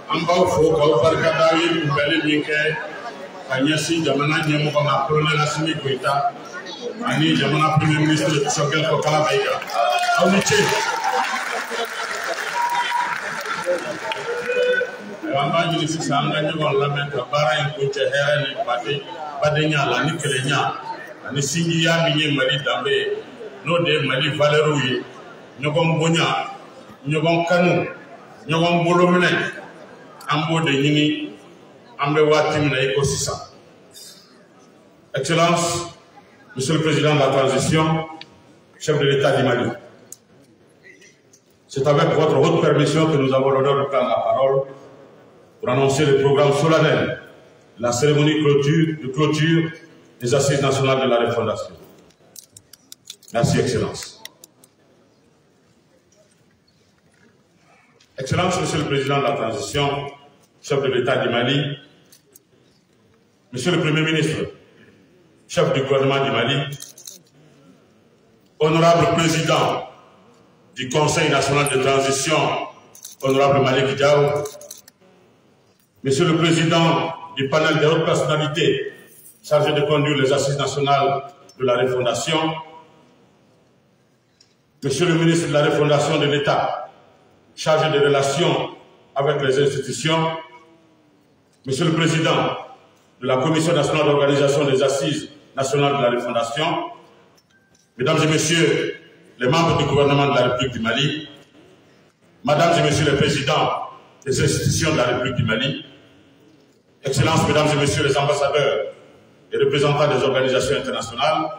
Ambao foka ubarkadawi mbele minke kanyasi jamana nyemu kama Colonel Assimi Goïta ani jamana Premier Ministre Choguel Kokala Baïga au niche amba jini sisa anga nyuwa lamenta bara inkoche hera ni badenya la ni kelenya ani singi ya minye mali dambe no de mali valerouye nyogom bonya nyogom kanu nyogom bolomene ambo de nyini ambe watim na écosystème. Excellence, Monsieur le Président de la Transition, chef de l'État du Mali. C'est avec votre haute permission que nous avons l'honneur de prendre la parole pour annoncer le programme solennel de la cérémonie de clôture des Assises nationales de la refondation. Merci, Excellence. Excellence, Monsieur le Président de la Transition, chef de l'État du Mali, Monsieur le Premier ministre, chef du gouvernement du Mali, honorable président du Conseil national de transition, honorable Malick Diaw, Monsieur le président du panel des hautes personnalités chargé de conduire les assises nationales de la refondation, Monsieur le ministre de la refondation de l'État, chargé des relations avec les institutions, Monsieur le président de la Commission nationale d'organisation des assises nationales de la refondation, Mesdames et Messieurs les membres du gouvernement de la République du Mali, Mesdames et Messieurs les présidents des institutions de la République du Mali, Excellences, Mesdames et Messieurs les ambassadeurs et représentants des organisations internationales,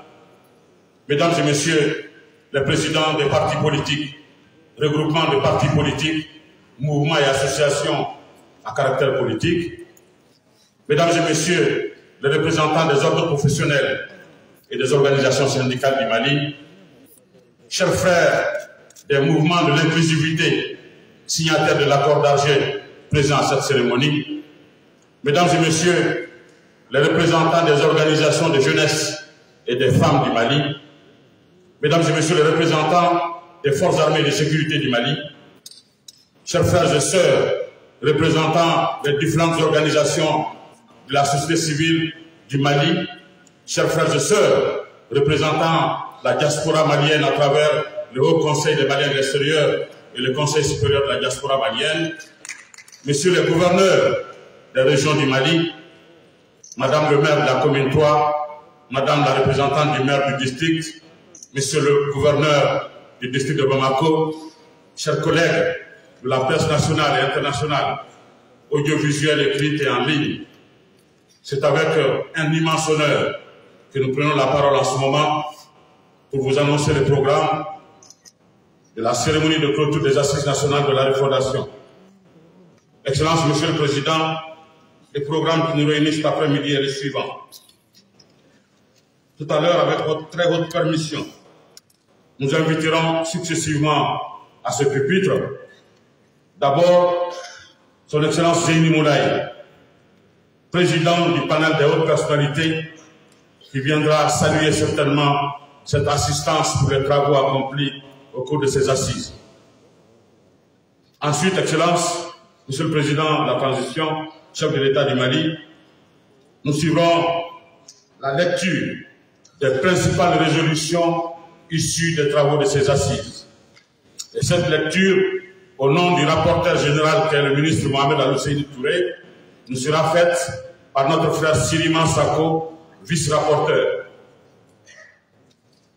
Mesdames et Messieurs les présidents des partis politiques, regroupements de partis politiques, mouvements et associations à caractère politique, Mesdames et Messieurs les représentants des ordres professionnels et des organisations syndicales du Mali, chers frères des mouvements de l'inclusivité, signataires de l'accord d'Alger présents à cette cérémonie, Mesdames et Messieurs les représentants des organisations de jeunesse et des femmes du Mali, Mesdames et Messieurs les représentants des forces armées de sécurité du Mali, chers frères et sœurs, représentants des différentes organisations de la société civile du Mali, chers frères et sœurs, représentant la diaspora malienne à travers le Haut Conseil des Maliens de l'extérieur et le Conseil supérieur de la diaspora malienne, messieurs les gouverneurs des régions du Mali, Madame le maire de la commune 3, Madame la représentante du maire du district, Monsieur le gouverneur du district de Bamako, chers collègues de la presse nationale et internationale, audiovisuelle, écrite et en ligne, c'est avec un immense honneur que nous prenons la parole en ce moment pour vous annoncer le programme de la cérémonie de clôture des Assises nationales de la refondation. Excellence, Monsieur le Président, le programme qui nous réunit cet après-midi est le suivant. Tout à l'heure, avec votre très haute permission, nous inviterons successivement à ce pupitre d'abord Son Excellence Zeyni Moulaye, président du panel des hautes personnalités, qui viendra saluer certainement cette assistance pour les travaux accomplis au cours de ces assises. Ensuite, Excellence, Monsieur le Président de la Transition, chef de l'État du Mali, nous suivrons la lecture des principales résolutions issues des travaux de ces assises. Et cette lecture, au nom du rapporteur général qui est le ministre Mohamed Al-Husseini Touré, nous sera faite par notre frère Siriman Sako, vice-rapporteur.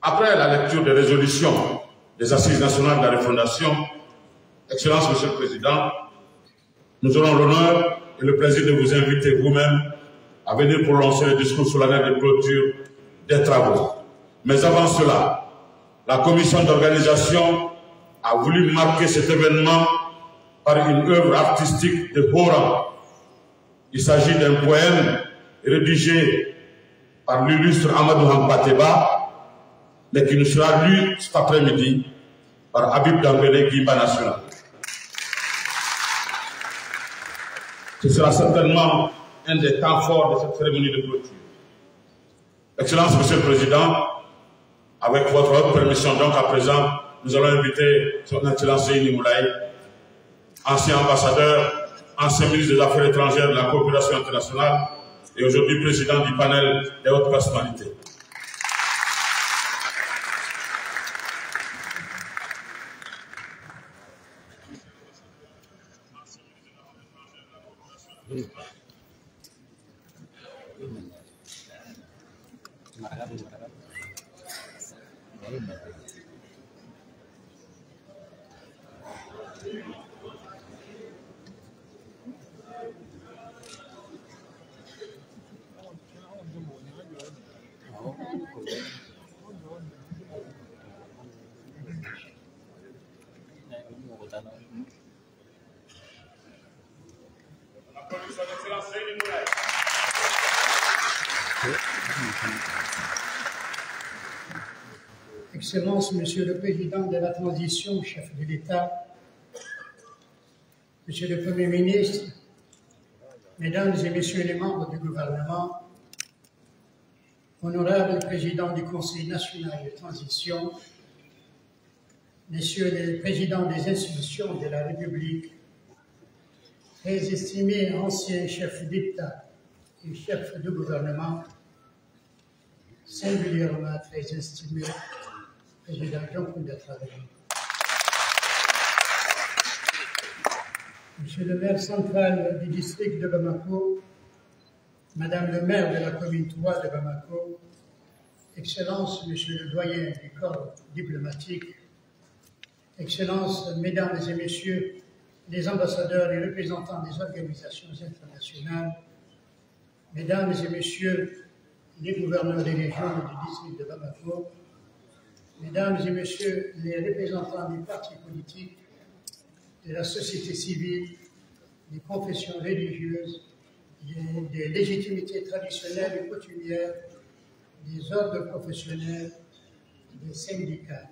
Après la lecture des résolutions des Assises nationales de la refondation, Excellence, Monsieur le Président, nous aurons l'honneur et le plaisir de vous inviter vous-même à venir prononcer le discours solennel de clôture des travaux. Mais avant cela, la commission d'organisation a voulu marquer cet événement par une œuvre artistique de haut rang. Il s'agit d'un poème rédigé par l'illustre Amadou Hampateba, mais qui nous sera lu cet après-midi par Habib Dambélé, Guimba National. Ce sera certainement un des temps forts de cette cérémonie de clôture. Excellence, Monsieur le Président, Avec votre haute permission, donc à présent, nous allons inviter son Excellence Seyni Moulay, ancien ambassadeur, ancien ministre des Affaires étrangères de la coopération internationale et aujourd'hui président du panel des hautes personnalités. Excellence, Monsieur le Président de la Transition, chef de l'État, Monsieur le Premier ministre, Mesdames et Messieurs les membres du gouvernement, Honorable Président du Conseil national de transition, Messieurs les Présidents des institutions de la République, très estimés anciens chefs d'État et chefs de gouvernement, singulièrement très estimés Président Jean-Claude Traoré. Monsieur le maire central du district de Bamako, Madame le maire de la commune 3 de Bamako, Excellences, Monsieur le doyen du corps diplomatique, Excellences, Mesdames et Messieurs les ambassadeurs et représentants des organisations internationales, Mesdames et Messieurs les gouverneurs des régions du district de Bamako, Mesdames et Messieurs les représentants des partis politiques, de la société civile, des confessions religieuses, des légitimités traditionnelles et coutumières, des ordres professionnels, des syndicats.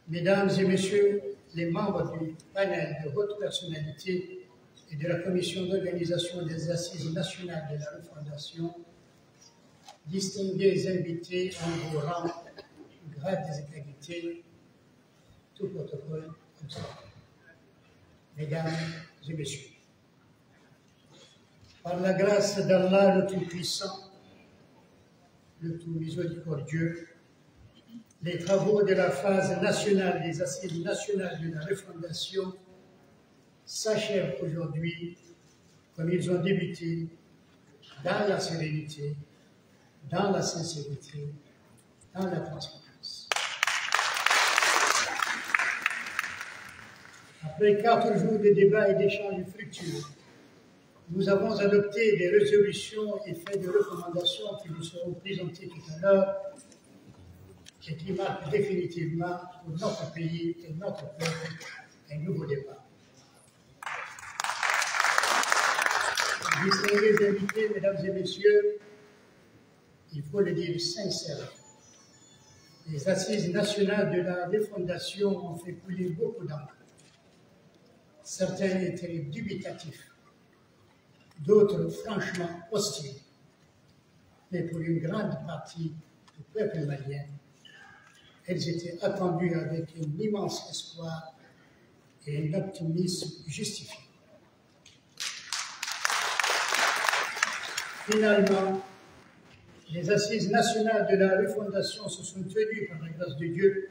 Mesdames et Messieurs les membres du panel de haute personnalité et de la commission d'organisation des Assises nationales de la refondation, distingués invités en vos rangs, grades et qualités, tout protocole observé. Mesdames et Messieurs, par la grâce d'Allah le Tout-Puissant, le Tout-Miséricordieux, les travaux de la phase nationale des Assises nationales de la refondation s'achèvent aujourd'hui comme ils ont débuté, dans la sérénité, dans la sincérité, dans la transparence. Après 4 jours de débats et d'échanges fructueux, nous avons adopté des résolutions et fait des recommandations qui vous seront présentées tout à l'heure et qui marquent définitivement pour notre pays et notre peuple un nouveau départ. Distingués invités, Mesdames et Messieurs, il faut le dire sincèrement, les Assises nationales de la refondation ont fait couler beaucoup d'encre. Certains étaient dubitatifs, d'autres franchement hostiles. Mais pour une grande partie du peuple malien, elles étaient attendues avec un immense espoir et un optimisme justifié. Finalement, les Assises nationales de la refondation se sont tenues par la grâce de Dieu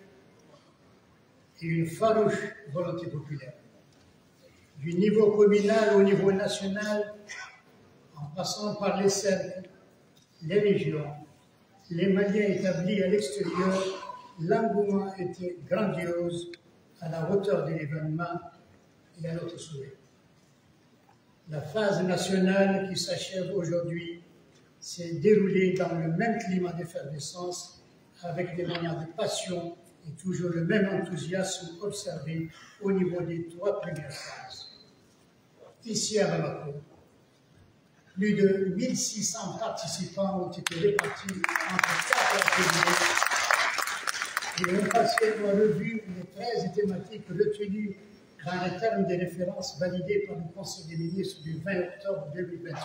et une farouche volonté populaire. Du niveau communal au niveau national, en passant par les cercles, les régions, les Maliens établis à l'extérieur, l'engouement était grandiose à la hauteur de l'événement et à notre souhait. La phase nationale qui s'achève aujourd'hui s'est déroulée dans le même climat d'effervescence, avec des moments de passion et toujours le même enthousiasme observé au niveau des 3 premières phases. Ici à Bamako, plus de 1600 participants ont été répartis entre 4 ateliers et ont passé en revue les 13 thématiques retenues dans les termes des références validés par le Conseil des ministres du 20 octobre 2021.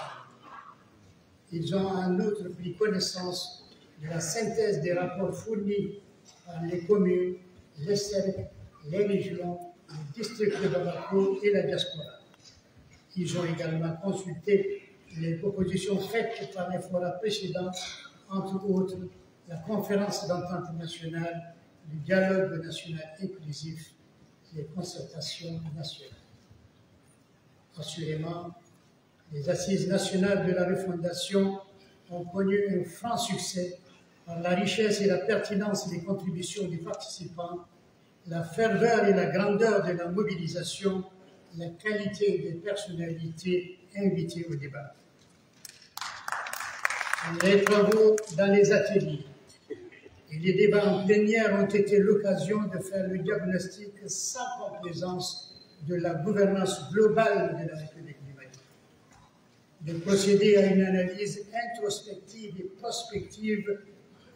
Ils ont en outre pris connaissance de la synthèse des rapports fournis par les communes, les cercles, les régions, les districts de Bamako et la diaspora. Ils ont également consulté les propositions faites par les forats précédents, entre autres la conférence d'entente nationale, le dialogue national inclusif, les concertations nationales. Assurément, les assises nationales de la refondation ont connu un franc succès par la richesse et la pertinence des contributions des participants, la ferveur et la grandeur de la mobilisation, la qualité des personnalités invitées au débat. Les travaux dans les ateliers et les débats en plénière ont été l'occasion de faire le diagnostic sans complaisance de la gouvernance globale de la République du Mali, de procéder à une analyse introspective et prospective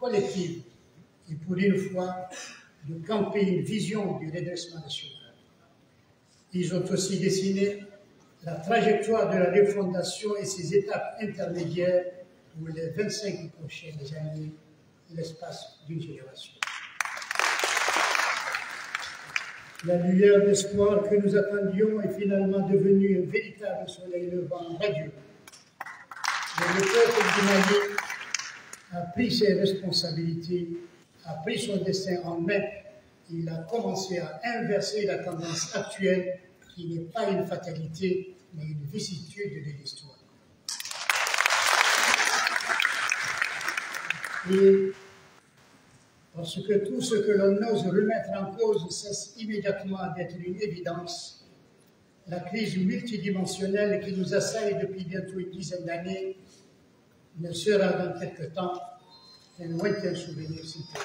collective et pour une fois de camper une vision du redressement national. Ils ont aussi dessiné la trajectoire de la refondation et ses étapes intermédiaires pour les 25 prochaines années, l'espace d'une génération. La lueur d'espoir que nous attendions est finalement devenue un véritable soleil levant radieux. Le peuple du Mali a pris ses responsabilités, a pris son destin en main. Il a commencé à inverser la tendance actuelle qui n'est pas une fatalité, mais une vicissitude de l'histoire. Et parce que tout ce que l'on ose remettre en cause cesse immédiatement d'être une évidence, la crise multidimensionnelle qui nous assaille depuis bientôt une dizaine d'années ne sera dans quelque temps qu'un lointain souvenir s'il te plaît.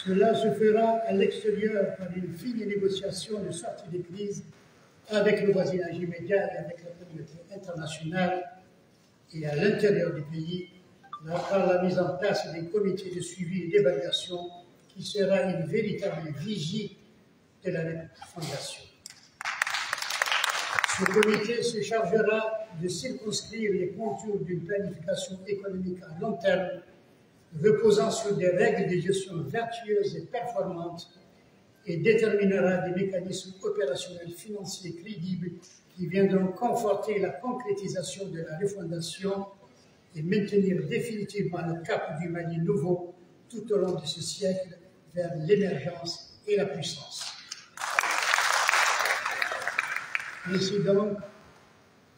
Cela se fera à l'extérieur par une fine négociation de sortie de crise avec le voisinage immédiat et avec la communauté internationale, et à l'intérieur du pays par la mise en place des comités de suivi et d'évaluation qui sera une véritable vigie de la fondation. Ce comité se chargera de circonscrire les contours d'une planification économique à long terme reposant sur des règles de gestion vertueuses et performantes et déterminera des mécanismes opérationnels financiers crédibles qui viendront conforter la concrétisation de la refondation et maintenir définitivement le cap du Mali nouveau tout au long de ce siècle vers l'émergence et la puissance. Ainsi donc,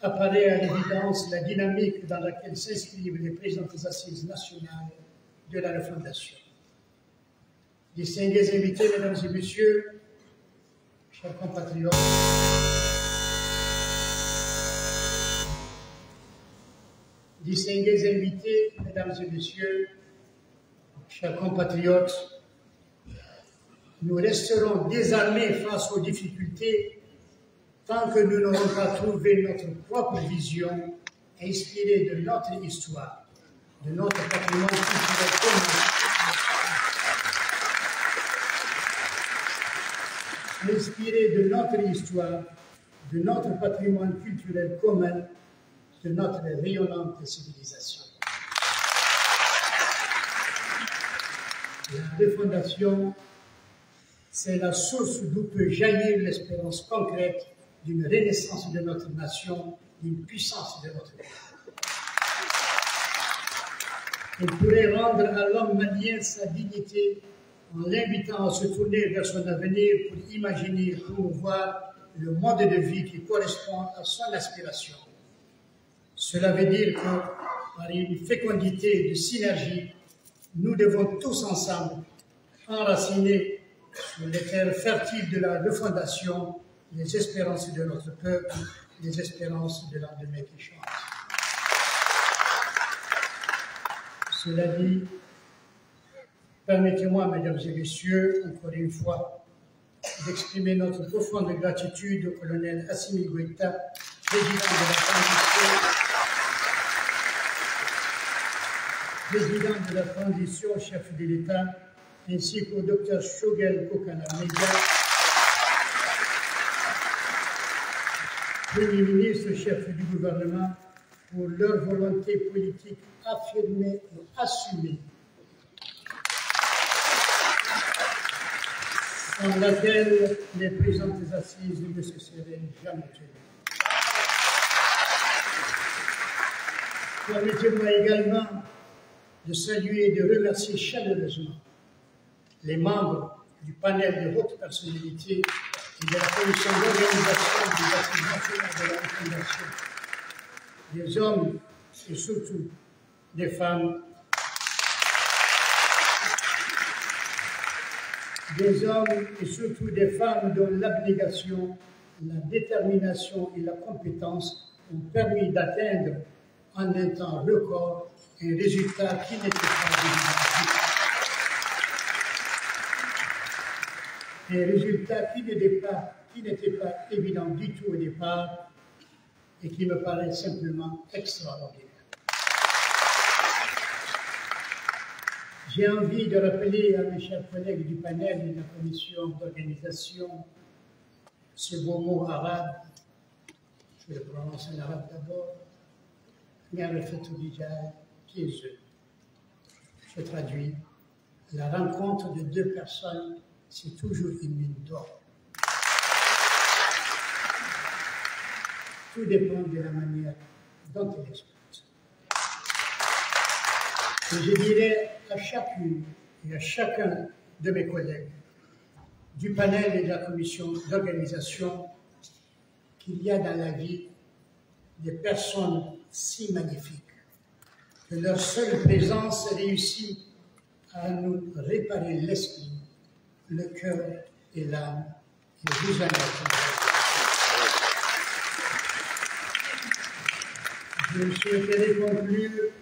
apparaît à l'évidence la dynamique dans laquelle s'inscrivent les présentes assises nationales de la refondation. Distingués invités, mesdames et messieurs, chers compatriotes, distingués invités, mesdames et messieurs, chers compatriotes, nous resterons désarmés face aux difficultés tant que nous n'aurons pas trouvé notre propre vision inspirée de notre histoire, de notre patrimoine culturel commun, inspirée de notre histoire, de notre patrimoine culturel commun, de notre rayonnante civilisation. La refondation, c'est la source d'où peut jaillir l'espérance concrète d'une renaissance de notre nation, d'une puissance de notre pays. Elle pourrait rendre à l'homme malien sa dignité en l'invitant à se tourner vers son avenir pour imaginer et promouvoir le mode de vie qui correspond à son aspiration. Cela veut dire que, par une fécondité de synergie, nous devons tous ensemble enraciner sur les terres fertiles de la refondation les espérances de notre peuple, les espérances de l'endemain qui change. Cela dit, permettez-moi, mesdames et messieurs, encore une fois, d'exprimer notre profonde gratitude au colonel Assimi Goïta, président de la transition, chef de l'État, ainsi qu'au Dr Shogel Kokana Media, Premier ministre, chef du gouvernement, pour leur volonté politique affirmée et assumée, sans laquelle les présentes assises ne se seraient jamais tenues. Permettez-moi également de saluer et de remercier chaleureusement les membres du panel de hautes personnalités et de la commission d'organisation des assises nationales de la refondation, des hommes et surtout des femmes, dont l'abnégation, la détermination et la compétence ont permis d'atteindre en un temps record un résultat qui n'était pas évident. Un résultat qui n'était pas évident du tout au départ et qui me paraît simplement extraordinaire. J'ai envie de rappeler à mes chers collègues du panel et de la commission d'organisation ce beau mot arabe, je le prononce en arabe d'abord, qui est je traduis, la rencontre de deux personnes, c'est toujours une mine d'or. Tout dépend de la manière dont elle exploite. Et je dirais à chacune et à chacun de mes collègues du panel et de la commission d'organisation qu'il y a dans la vie des personnes si magnifiques que leur seule présence réussit à nous réparer l'esprit, le cœur et l'âme. Et vous en êtes. Je souhaiterais conclure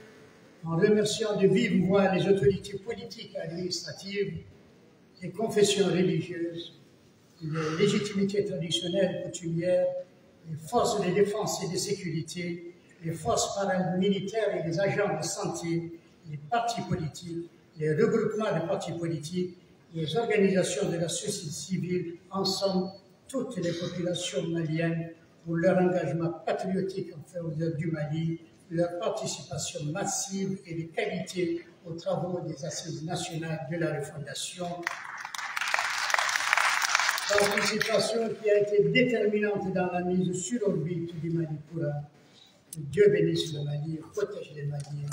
en remerciant de vive voix les autorités politiques et administratives, les confessions religieuses, les légitimités traditionnelles coutumières, les forces de défense et de sécurité, les forces paramilitaires et les agents de santé, les partis politiques, les regroupements de partis politiques, les organisations de la société civile, en somme, toutes les populations maliennes pour leur engagement patriotique en faveur du Mali, leur participation massive et de qualité aux travaux des Assises nationales de la refondation. Participation qui a été déterminante dans la mise sur orbite du Mali Koura. Dieu bénisse le Mali, protège les Maliens.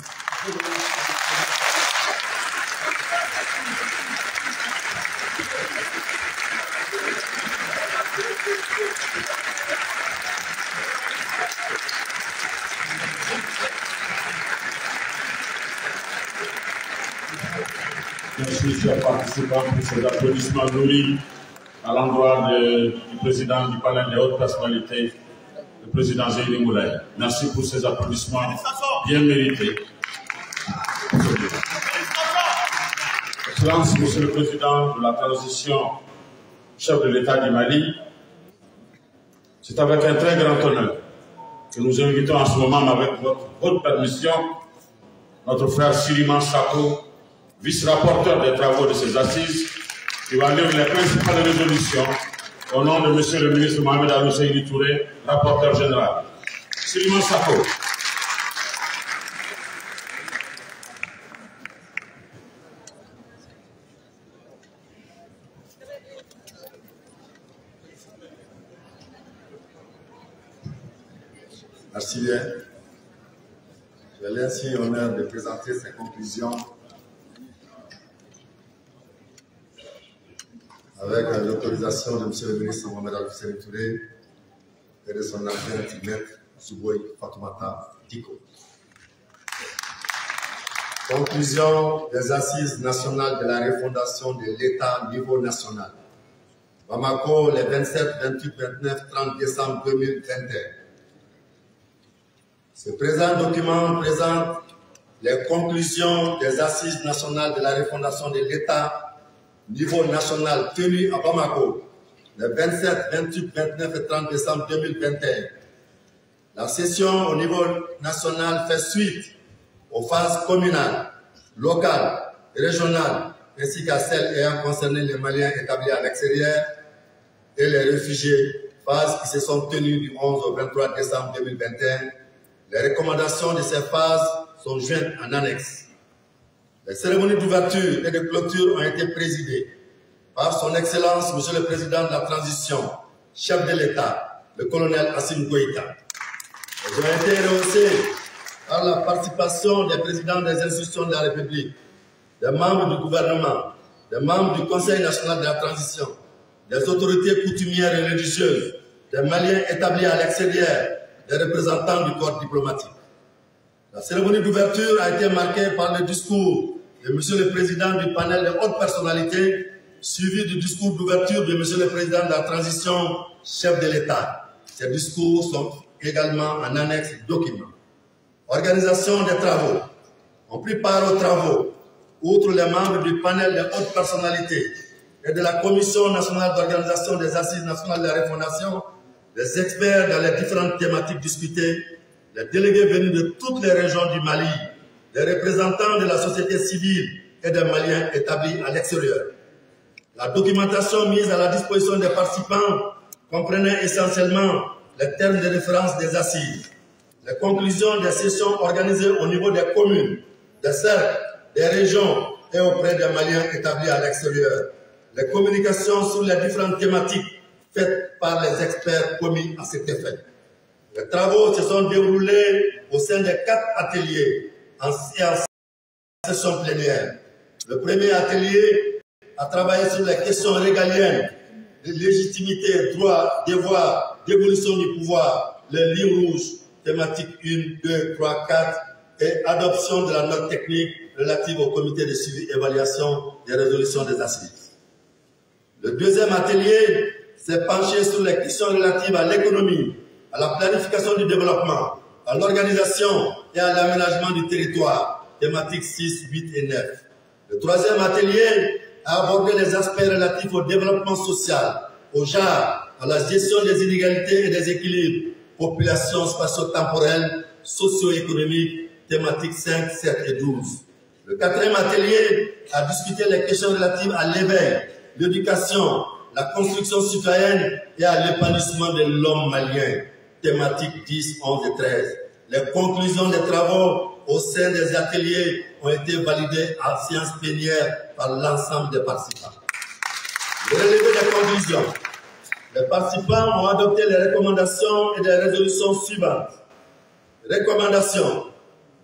Merci, chers participants, pour ces applaudissements nourris à l'endroit du président du panel des hautes personnalités, le président Zéhine Moulay. Merci pour ces applaudissements bien mérités. Excellence, Monsieur le Président de la transition, chef de l'État du Mali, c'est avec un très grand honneur que nous invitons en ce moment, avec votre haute permission, notre frère Siliman Sako, vice-rapporteur des travaux de ces assises, qui va lire les principales résolutions au nom de Monsieur le ministre Mohamed Alou Seydi Touré, rapporteur général. Siliman Sako. Merci bien. J'ai ainsi l'honneur de présenter ces conclusions avec l'autorisation de M. le ministre Mohamed Alou Seydi Touré et de son adjoint maître Souboy Fatoumata Diko. Conclusion des Assises nationales de la refondation de l'État au niveau national. Bamako, les 27, 28, 29, 30 décembre 2021. Ce présent document présente les conclusions des Assises nationales de la refondation de l'État niveau national tenu à Bamako les 27, 28, 29 et 30 décembre 2021. La session au niveau national fait suite aux phases communales, locales, régionales, ainsi qu'à celles ayant concerné les Maliens établis à l'extérieur et les réfugiés, phases qui se sont tenues du 11 au 23 décembre 2021. Les recommandations de ces phases sont jointes en annexe. Les cérémonies d'ouverture et de clôture ont été présidées par son Excellence, Monsieur le Président de la Transition, chef de l'État, le colonel Assimi Goïta. Elles ont été rehaussées par la participation des présidents des institutions de la République, des membres du gouvernement, des membres du Conseil national de la transition, des autorités coutumières et religieuses, des Maliens établis à l'extérieur, des représentants du corps diplomatique. La cérémonie d'ouverture a été marquée par le discours de Monsieur le Président du panel de hautes personnalités, suivi du discours d'ouverture de Monsieur le Président de la transition, chef de l'État. Ces discours sont également en annexe document. Organisation des travaux. On prit part aux travaux, outre les membres du panel de hautes personnalités et de la Commission nationale d'organisation des assises nationales de la refondation, les experts dans les différentes thématiques discutées, les délégués venus de toutes les régions du Mali, les représentants de la société civile et des Maliens établis à l'extérieur. La documentation mise à la disposition des participants comprenait essentiellement les termes de référence des assises, les conclusions des sessions organisées au niveau des communes, des cercles, des régions et auprès des Maliens établis à l'extérieur, les communications sur les différentes thématiques faites par les experts commis à cet effet. Les travaux se sont déroulés au sein des 4 ateliers en session plénière. Le premier atelier a travaillé sur les questions régaliennes de légitimité, droit, devoir, d'évolution du pouvoir, les lignes rouges, thématiques 1, 2, 3, 4 et adoption de la note technique relative au comité de suivi et évaluation des résolutions des assises. Le deuxième atelier s'est penché sur les questions relatives à l'économie, à la planification du développement, à l'organisation et à l'aménagement du territoire, thématiques 6, 8 et 9. Le troisième atelier a abordé les aspects relatifs au développement social, au genre, à la gestion des inégalités et des équilibres, population spatio-temporelle, socio-économique, thématiques 5, 7 et 12. Le quatrième atelier a discuté les questions relatives à l'éveil, l'éducation, la construction citoyenne et à l'épanouissement de l'homme malien, thématiques 10, 11 et 13. Les conclusions des travaux au sein des ateliers ont été validées en séance plénière par l'ensemble des participants. Le relevé des conclusions. Les participants ont adopté les recommandations et les résolutions suivantes. Recommandations.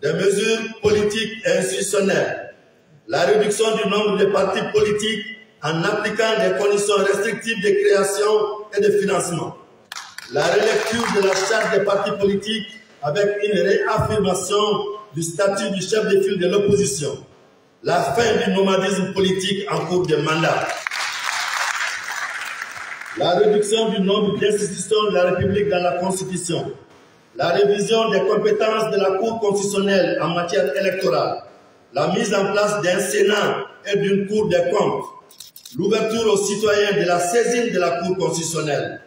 Des mesures politiques et institutionnelles. La réduction du nombre de partis politiques en appliquant des conditions restrictives de création et de financement. La relecture de la charte des partis politiques avec une réaffirmation du statut du chef de file de l'opposition. La fin du nomadisme politique en cours de mandat. La réduction du nombre d'institutions de la République dans la Constitution. La révision des compétences de la Cour constitutionnelle en matière électorale. La mise en place d'un Sénat et d'une Cour des comptes. L'ouverture aux citoyens de la saisine de la Cour constitutionnelle.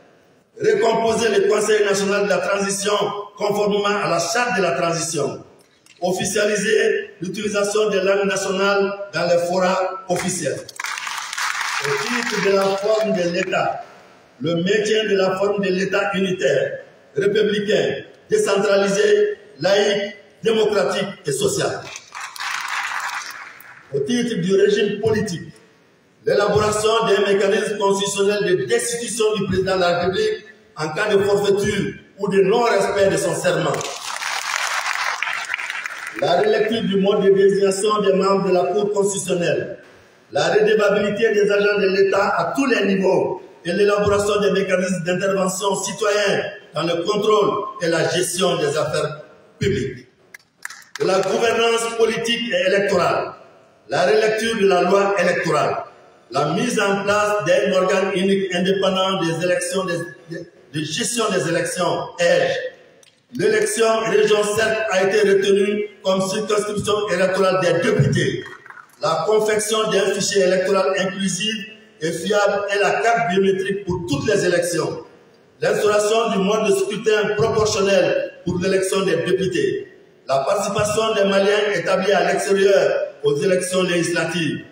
Recomposer le Conseil national de la transition conformément à la charte de la transition. Officialiser l'utilisation des langues nationales dans les forats officiels. Au titre de la forme de l'État, le maintien de la forme de l'État unitaire, républicain, décentralisé, laïque, démocratique et social. Au titre du régime politique, l'élaboration d'un mécanisme constitutionnel de destitution du président de la République en cas de forfaiture ou de non-respect de son serment. La relecture du mode de désignation des membres de la Cour constitutionnelle, la redevabilité des agents de l'État à tous les niveaux et l'élaboration des mécanismes d'intervention citoyens dans le contrôle et la gestion des affaires publiques. De la gouvernance politique et électorale, la relecture de la loi électorale, la mise en place d'un organe unique indépendant des élections, de gestion des élections, EGE. L'élection région 7 a été retenue comme circonscription électorale des députés. La confection d'un fichier électoral inclusif et fiable et la carte biométrique pour toutes les élections. L'instauration du mode de scrutin proportionnel pour l'élection des députés. La participation des Maliens établis à l'extérieur aux élections législatives.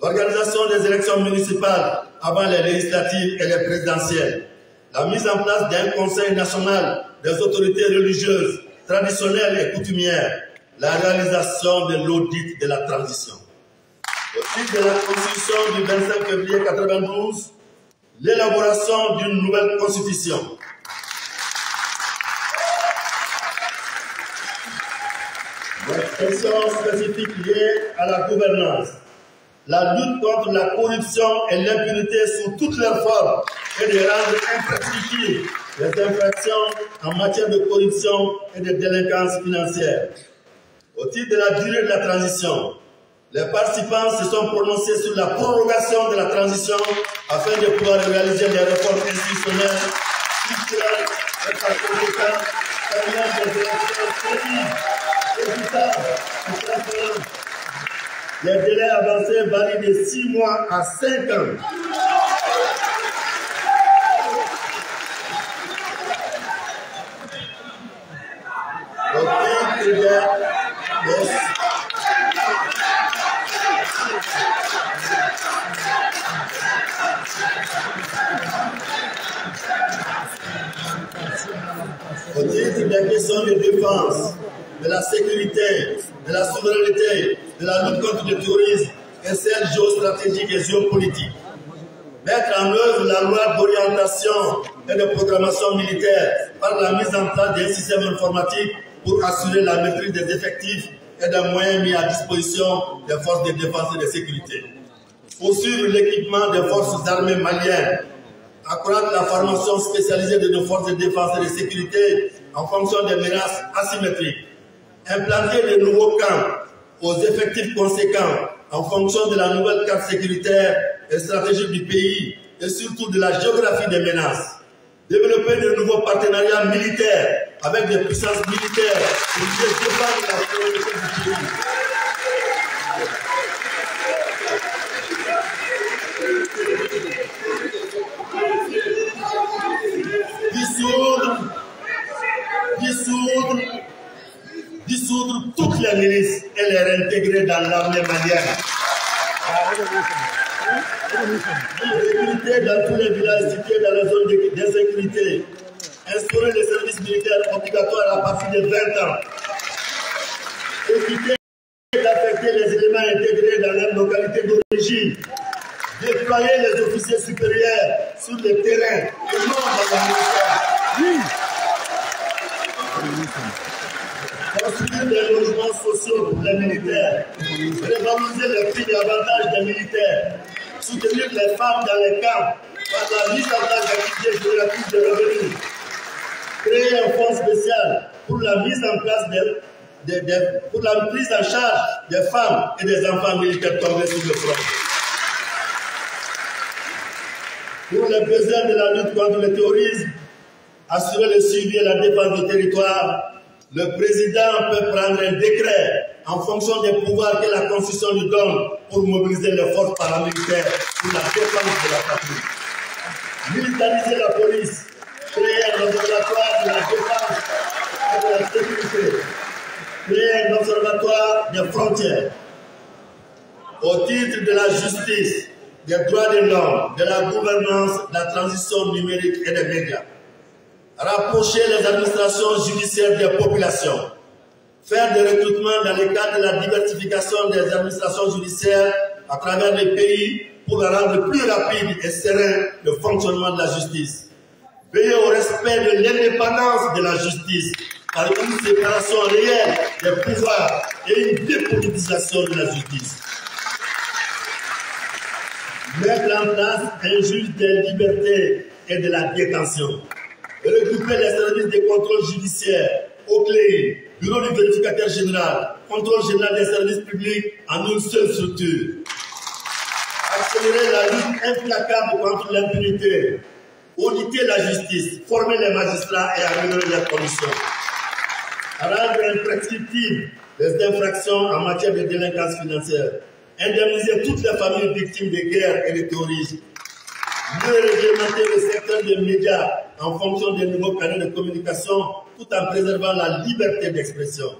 L'organisation des élections municipales avant les législatives et les présidentielles. La mise en place d'un conseil national des autorités religieuses traditionnelle et coutumière, la réalisation de l'audit de la transition. Au titre de la Constitution du 25 février 1992, l'élaboration d'une nouvelle Constitution. Les questions spécifiques liées à la gouvernance, la lutte contre la corruption et l'impunité sous toutes leurs formes et de rendre imprescriptibles les infractions en matière de corruption et de délinquance financière. Au titre de la durée de la transition, les participants se sont prononcés sur la prorogation de la transition afin de pouvoir réaliser les réformes institutionnelles, structurelles et par conséquent permettre des élections crédibles, équitables et transparentes. Les délais avancés varient de 6 mois à 5 ans. Au titre des questions de défense, de la sécurité, de la souveraineté, de la lutte contre le terrorisme et celles géostratégiques et géopolitiques. Mettre en œuvre la loi d'orientation et de programmation militaire par la mise en place d'un système informatique pour assurer la maîtrise des effectifs et des moyens mis à disposition des forces de défense et de sécurité. Poursuivre l'équipement des forces armées maliennes. Accroître la formation spécialisée de nos forces de défense et de sécurité en fonction des menaces asymétriques. Implanter de nouveaux camps aux effectifs conséquents en fonction de la nouvelle carte sécuritaire et stratégique du pays et surtout de la géographie des menaces. Développer de nouveaux partenariats militaires avec des puissances militaires pour défendre la sécurité du pays. Dissoudre toutes les milices et les réintégrer dans l'armée malienne. Recruter dans tous les villages situés dans les zones d'insécurité. Instaurer les services militaires obligatoires à partir de 20 ans. Éviter d'affecter les éléments intégrés dans leur localité d'origine. Déployer les officiers supérieurs sur le terrain et non dans la ministère. Construire des logements sociaux pour les militaires, revaloriser les prix et avantages des militaires, soutenir les femmes dans les camps par la mise en place d'activités géographiques de revenus, créer un fonds spécial pour la mise en place pour la prise en charge des femmes et des enfants militaires tombés sur le front. Pour les besoins de la lutte contre le terrorisme, assurer le suivi et la défense du territoire, le président peut prendre un décret en fonction des pouvoirs que la Constitution lui donne pour mobiliser les forces paramilitaires pour la défense de la patrie. Militariser la police, créer un observatoire de la défense et de la sécurité, créer un observatoire des frontières. Au titre de la justice, des droits de l'homme, de la gouvernance, de la transition numérique et des médias. Rapprocher les administrations judiciaires des populations, faire des recrutements dans le cadre de la diversification des administrations judiciaires à travers les pays pour rendre plus rapide et serein le fonctionnement de la justice. Veiller au respect de l'indépendance de la justice par une séparation réelle des pouvoirs et une dépolitisation de la justice. Mettre en place un juge des libertés et de la détention. Regrouper les services de contrôle judiciaire, OCLEI, Bureau du vérificateur général, contrôle général des services publics en une seule structure. Accélérer la lutte implacable contre l'impunité. Auditer la justice, former les magistrats et améliorer leurs conditions. Rendre imprescriptibles les infractions en matière de délinquance financière. Indemniser toutes les familles victimes de guerre et de terrorisme. Mieux réglementer le secteur des médias en fonction des nouveaux canaux de communication tout en préservant la liberté d'expression.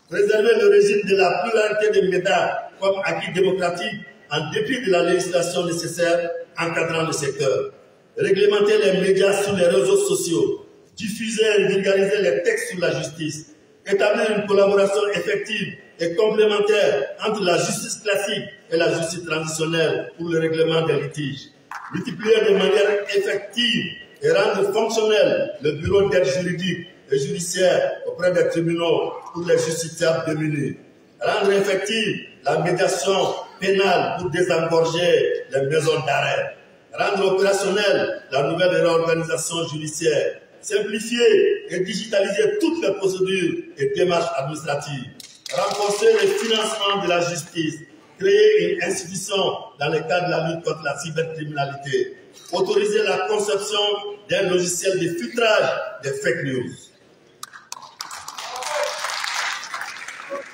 Préserver le régime de la pluralité des médias comme acquis démocratique en dépit de la législation nécessaire encadrant le secteur. Réglementer les médias sur les réseaux sociaux. Diffuser et vulgariser les textes sur la justice. établir une collaboration effective et complémentaire entre la justice classique et la justice transitionnelle pour le règlement des litiges, multiplier de manière effective et rendre fonctionnel le bureau d'aide juridique et judiciaire auprès des tribunaux pour les justiciables démunis, rendre effective la médiation pénale pour désengorger les maisons d'arrêt, rendre opérationnelle la nouvelle réorganisation judiciaire, simplifier et digitaliser toutes les procédures et démarches administratives, renforcer le financement de la justice, créer une institution dans le cadre de la lutte contre la cybercriminalité, autoriser la conception d'un logiciel de filtrage des fake news.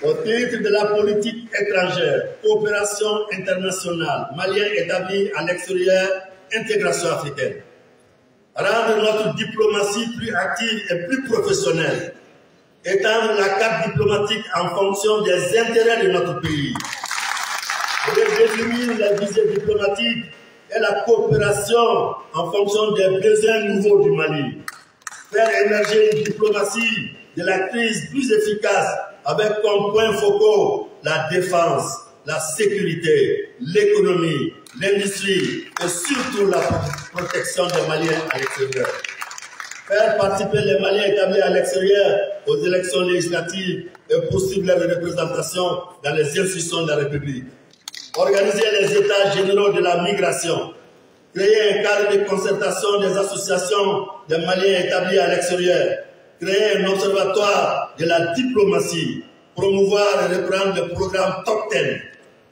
Au titre de la politique étrangère, coopération internationale, Maliens établis à l'extérieur, intégration africaine. Rendre notre diplomatie plus active et plus professionnelle. Étendre la carte diplomatique en fonction des intérêts de notre pays. Redéfinir la visée diplomatique et la coopération en fonction des besoins nouveaux du Mali. Faire émerger une diplomatie de la crise plus efficace avec comme points focaux la défense, la sécurité, l'économie, l'industrie et surtout la protection des Maliens à l'extérieur. Faire participer les Maliens établis à l'extérieur aux élections législatives et poursuivre leur représentation dans les institutions de la République. Organiser les états généraux de la migration. Créer un cadre de concertation des associations des Maliens établis à l'extérieur. Créer un observatoire de la diplomatie. Promouvoir et reprendre le programme Top 10.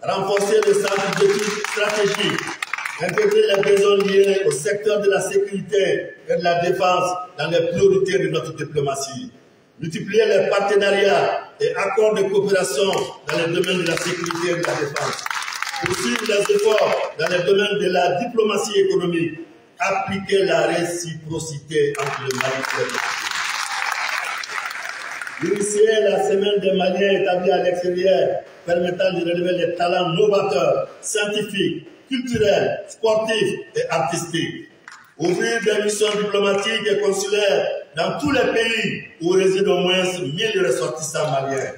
Renforcer le centre d'études stratégiques. Intégrer les besoins liés au secteur de la sécurité et de la défense dans les priorités de notre diplomatie. Multiplier les partenariats et accords de coopération dans les domaines de la sécurité et de la défense. Poursuivre les efforts dans les domaines de la diplomatie économique. Appliquer la réciprocité entre le Mali et le Initier la semaine des Maliens établis à l'extérieur, permettant de relever les talents novateurs, scientifiques, culturels, sportifs et artistiques. Ouvrir des missions diplomatiques et consulaires dans tous les pays où résident au moins 1000 ressortissants maliens.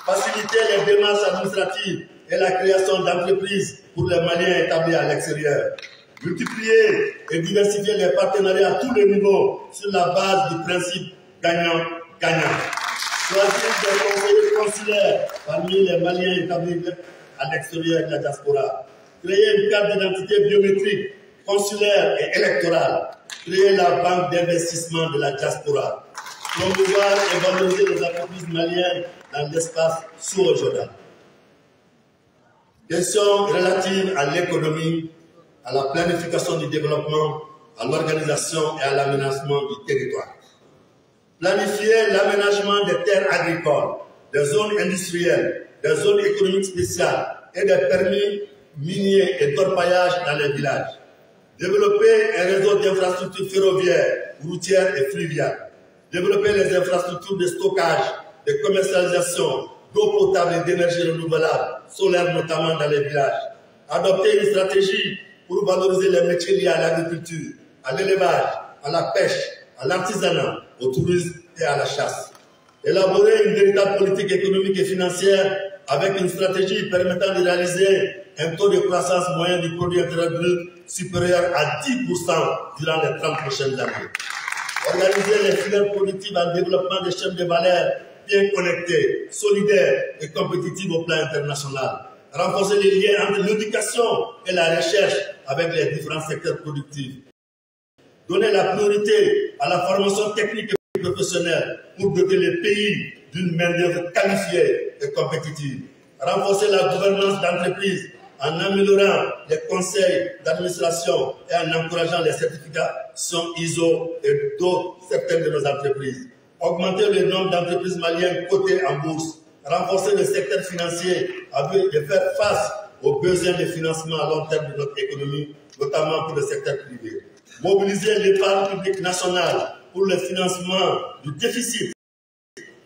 Faciliter les démarches administratives et la création d'entreprises pour les Maliens établis à l'extérieur. Multiplier et diversifier les partenariats à tous les niveaux sur la base du principe gagnant-gagnant. Choisir des conseillers consulaires parmi les Maliens établis à l'extérieur de la diaspora. Créer une carte d'identité biométrique, consulaire et électorale. Créer la banque d'investissement de la diaspora. Promouvoir et valoriser les entreprises maliennes dans l'espace sous-régional. Questions relatives à l'économie, à la planification du développement, à l'organisation et à l'aménagement du territoire. Planifier l'aménagement des terres agricoles, des zones industrielles, des zones économiques spéciales et des permis miniers et d'orpaillage dans les villages. Développer un réseau d'infrastructures ferroviaires, routières et fluviales. Développer les infrastructures de stockage, de commercialisation, d'eau potable et d'énergie renouvelable, solaire notamment dans les villages. Adopter une stratégie pour valoriser les métiers liés à l'agriculture, à l'élevage, à la pêche, à l'artisanat, au tourisme et à la chasse. Élaborer une véritable politique économique et financière avec une stratégie permettant de réaliser un taux de croissance moyen du produit intérieur brut supérieur à 10% durant les 30 prochaines années. Organiser les filières productives en développement des chaînes de valeur bien connectées, solidaires et compétitives au plan international. Renforcer les liens entre l'éducation et la recherche avec les différents secteurs productifs. Donner la priorité à la formation technique et professionnelle pour doter les pays d'une main-d'œuvre qualifiée et compétitive. Renforcer la gouvernance d'entreprise en améliorant les conseils d'administration et en encourageant les certifications ISO et d'autres certaines de nos entreprises. Augmenter le nombre d'entreprises maliennes cotées en bourse. Renforcer le secteur financier afin de faire face aux besoins de financement à long terme de notre économie, notamment pour le secteur privé. Mobiliser l'épargne publique nationale pour le financement du déficit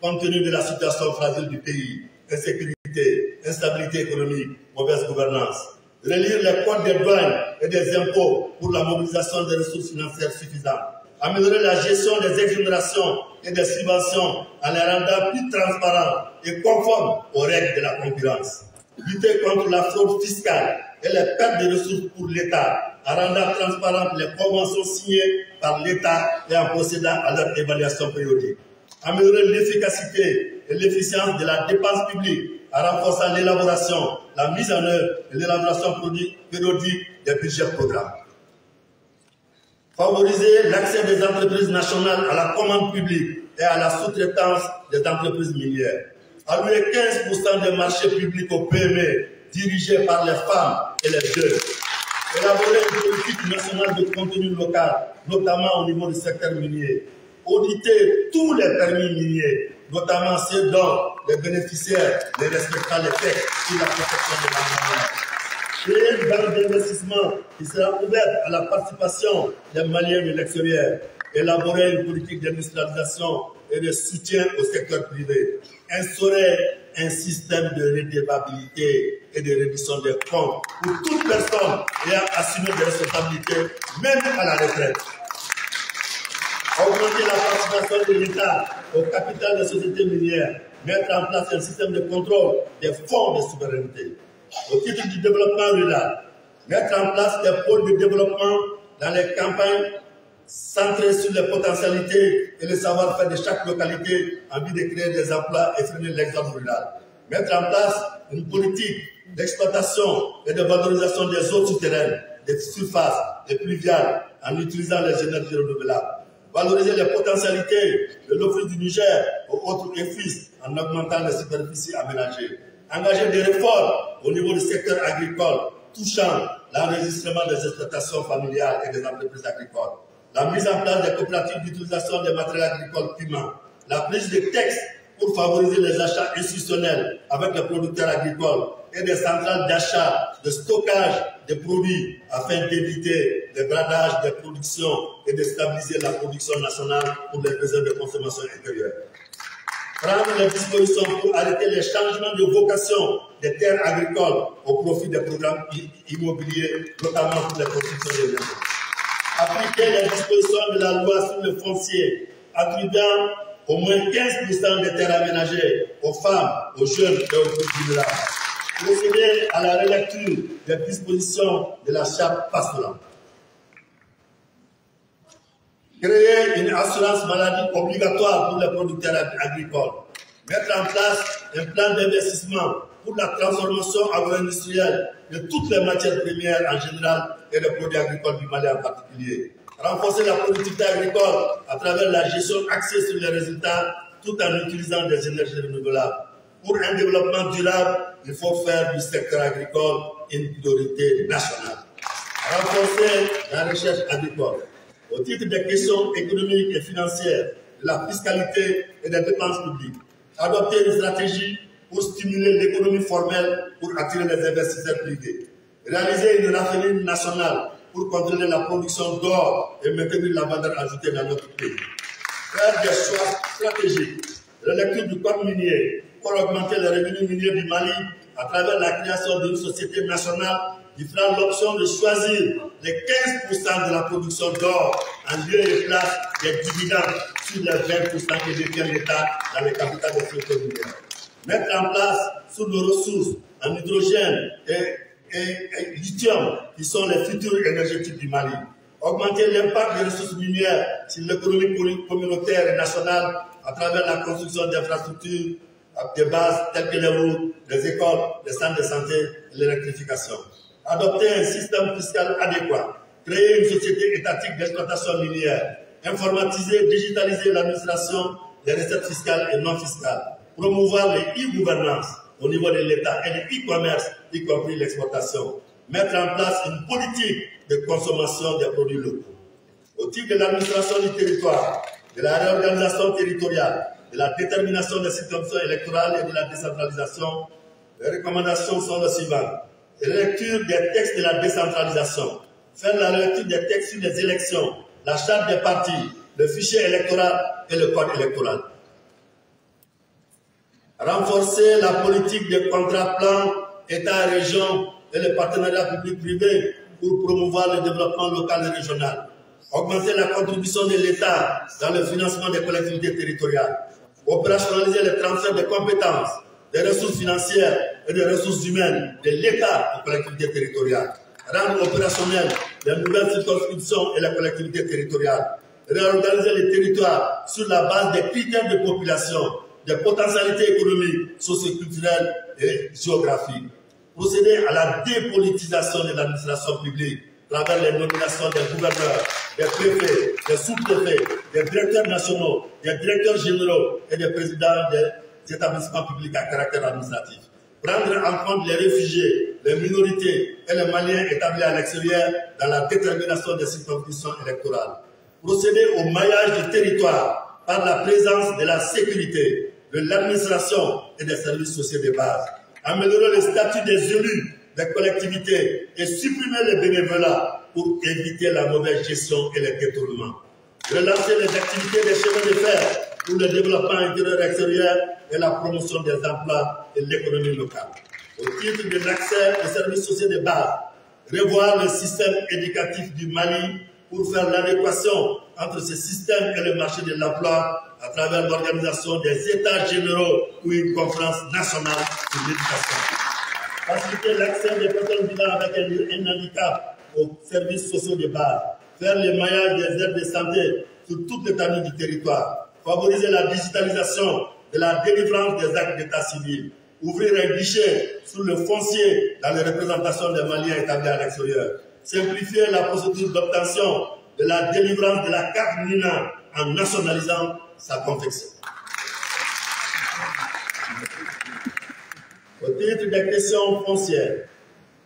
compte tenu de la situation fragile du pays, insécurité, instabilité économique, mauvaise gouvernance. Relire les codes des douanes et des impôts pour la mobilisation des ressources financières suffisantes. améliorer la gestion des exonérations et des subventions en les rendant plus transparents et conformes aux règles de la concurrence. Lutter contre la fraude fiscale et les pertes de ressources pour l'État en rendant transparentes les conventions signées par l'État et en procédant à leur évaluation périodique. Améliorer l'efficacité et l'efficience de la dépense publique en renforçant l'élaboration, la mise en œuvre et l'élaboration périodique des budgets programmes. Favoriser l'accès des entreprises nationales à la commande publique et à la sous-traitance des entreprises minières. Allouer 15% des marchés publics aux PME dirigés par les femmes et les jeunes. Élaborer une politique nationale de contenu local, notamment au niveau du secteur minier. Auditer tous les permis miniers, notamment ceux dont les bénéficiaires ne respectant les textes sur la protection de l'environnement. Créer une banque d'investissement qui sera ouverte à la participation des Maliens de l'extérieur. Élaborer une politique d'industrialisation et de soutien au secteur privé. Instaurer un système de redevabilité et de réduction des comptes pour toute personne ayant assumé des responsabilités, même à la retraite. Augmenter la participation de l'État au capital des sociétés minières. Mettre en place un système de contrôle des fonds de souveraineté. Au titre du développement rural, mettre en place des pôles de développement dans les campagnes centrées sur les potentialités et le savoir-faire de chaque localité en vue de créer des emplois et freiner l'exode rural. Mettre en place une politique d'exploitation et de valorisation des eaux souterraines, des surfaces, des pluviales en utilisant les énergies renouvelables. Valoriser les potentialités de l'offre du Niger aux autres EFIS en augmentant les superficies aménagées. Engager des réformes au niveau du secteur agricole touchant l'enregistrement des exploitations familiales et des entreprises agricoles. La mise en place des coopératives d'utilisation des matériels agricoles primants. La prise de textes pour favoriser les achats institutionnels avec les producteurs agricoles et des centrales d'achat, de stockage des produits afin d'éviter le bradage des productions et de stabiliser la production nationale pour les besoins de consommation intérieure. Prendre les dispositions pour arrêter les changements de vocation des terres agricoles au profit des programmes immobiliers, notamment pour les constructions de maisons. Appliquer les dispositions de la loi sur le foncier, attribuant au moins 15% des terres aménagées aux femmes, aux jeunes et aux groupes vulnérables. Procéder à la relecture des dispositions de la charte pastorale. Créer une assurance maladie obligatoire pour les producteurs agricoles. Mettre en place un plan d'investissement pour la transformation agro-industrielle de toutes les matières premières en général et les produits agricoles du Mali en particulier. Renforcer la politique agricole à travers la gestion axée sur les résultats tout en utilisant des énergies renouvelables. Pour un développement durable, il faut faire du secteur agricole une priorité nationale. Renforcer la recherche agricole. Au titre des questions économiques et financières, de la fiscalité et des dépenses publiques. Adopter une stratégie pour stimuler l'économie formelle pour attirer les investisseurs privés. Réaliser une raffinerie nationale pour contrôler la production d'or et maintenir la valeur ajoutée dans notre pays. Faire des choix stratégiques. La lecture du code minier pour augmenter les revenus miniers du Mali à travers la création d'une société nationale qui fera l'option de choisir les 15% de la production d'or en lieu et place des dividendes sur les 20% que détient l'État dans les capitales des structures minières. Mettre en place sur nos ressources en hydrogène et lithium qui sont les futurs énergétiques du Mali. Augmenter l'impact des ressources minières sur l'économie communautaire et nationale à travers la construction d'infrastructures de base telles que les routes, les écoles, les centres de santé et l'électrification. Adopter un système fiscal adéquat, créer une société étatique d'exploitation minière, informatiser, digitaliser l'administration des recettes fiscales et non fiscales, promouvoir les e-gouvernance au niveau de l'État et le e-commerce, y compris l'exportation, mettre en place une politique de consommation des produits locaux. Au titre de l'administration du territoire, de la réorganisation territoriale, de la détermination des circonscriptions électorales et de la décentralisation, les recommandations sont les suivantes. La lecture des textes de la décentralisation, faire la lecture des textes sur les élections, la charte des partis, le fichier électoral et le code électoral. Renforcer la politique des contrats plans État-région et les partenariats publics-privés pour promouvoir le développement local et régional. augmenter la contribution de l'État dans le financement des collectivités territoriales, opérationnaliser le transfert de compétences, des ressources financières et des ressources humaines de l'État aux collectivités territoriales, rendre opérationnelles les nouvelles circonscriptions et les collectivités territoriales, réorganiser les territoires sur la base des critères de population, des potentialités économiques, socioculturelles et géographiques, procéder à la dépolitisation de l'administration publique à travers les nominations des gouverneurs, des préfets, des sous-préfets, des directeurs nationaux, des directeurs généraux et des présidents des établissements publics à caractère administratif. Prendre en compte les réfugiés, les minorités et les Maliens établis à l'extérieur dans la détermination des circonscriptions électorales. Procéder au maillage du territoire par la présence de la sécurité, de l'administration et des services sociaux de base. Améliorer le statut des élus des collectivités et supprimer les bénévolats pour éviter la mauvaise gestion et les détournements. Relancer les activités des chemins de fer pour le développement intérieur et extérieur et la promotion des emplois et l'économie locale. Au titre de l'accès aux services sociaux de base, revoir le système éducatif du Mali pour faire l'adéquation entre ce système et le marché de l'emploi à travers l'organisation des États généraux ou une conférence nationale sur l'éducation. Faciliter l'accès des personnes vivant avec un handicap aux services sociaux de base, faire le maillage des aides de santé sur toute l'étendue du territoire, favoriser la digitalisation de la délivrance des actes d'état civil, ouvrir un guichet sur le foncier dans les représentations des Maliens établis à l'extérieur, simplifier la procédure d'obtention de la délivrance de la carte NINA en nationalisant sa confection. Au titre des questions foncières,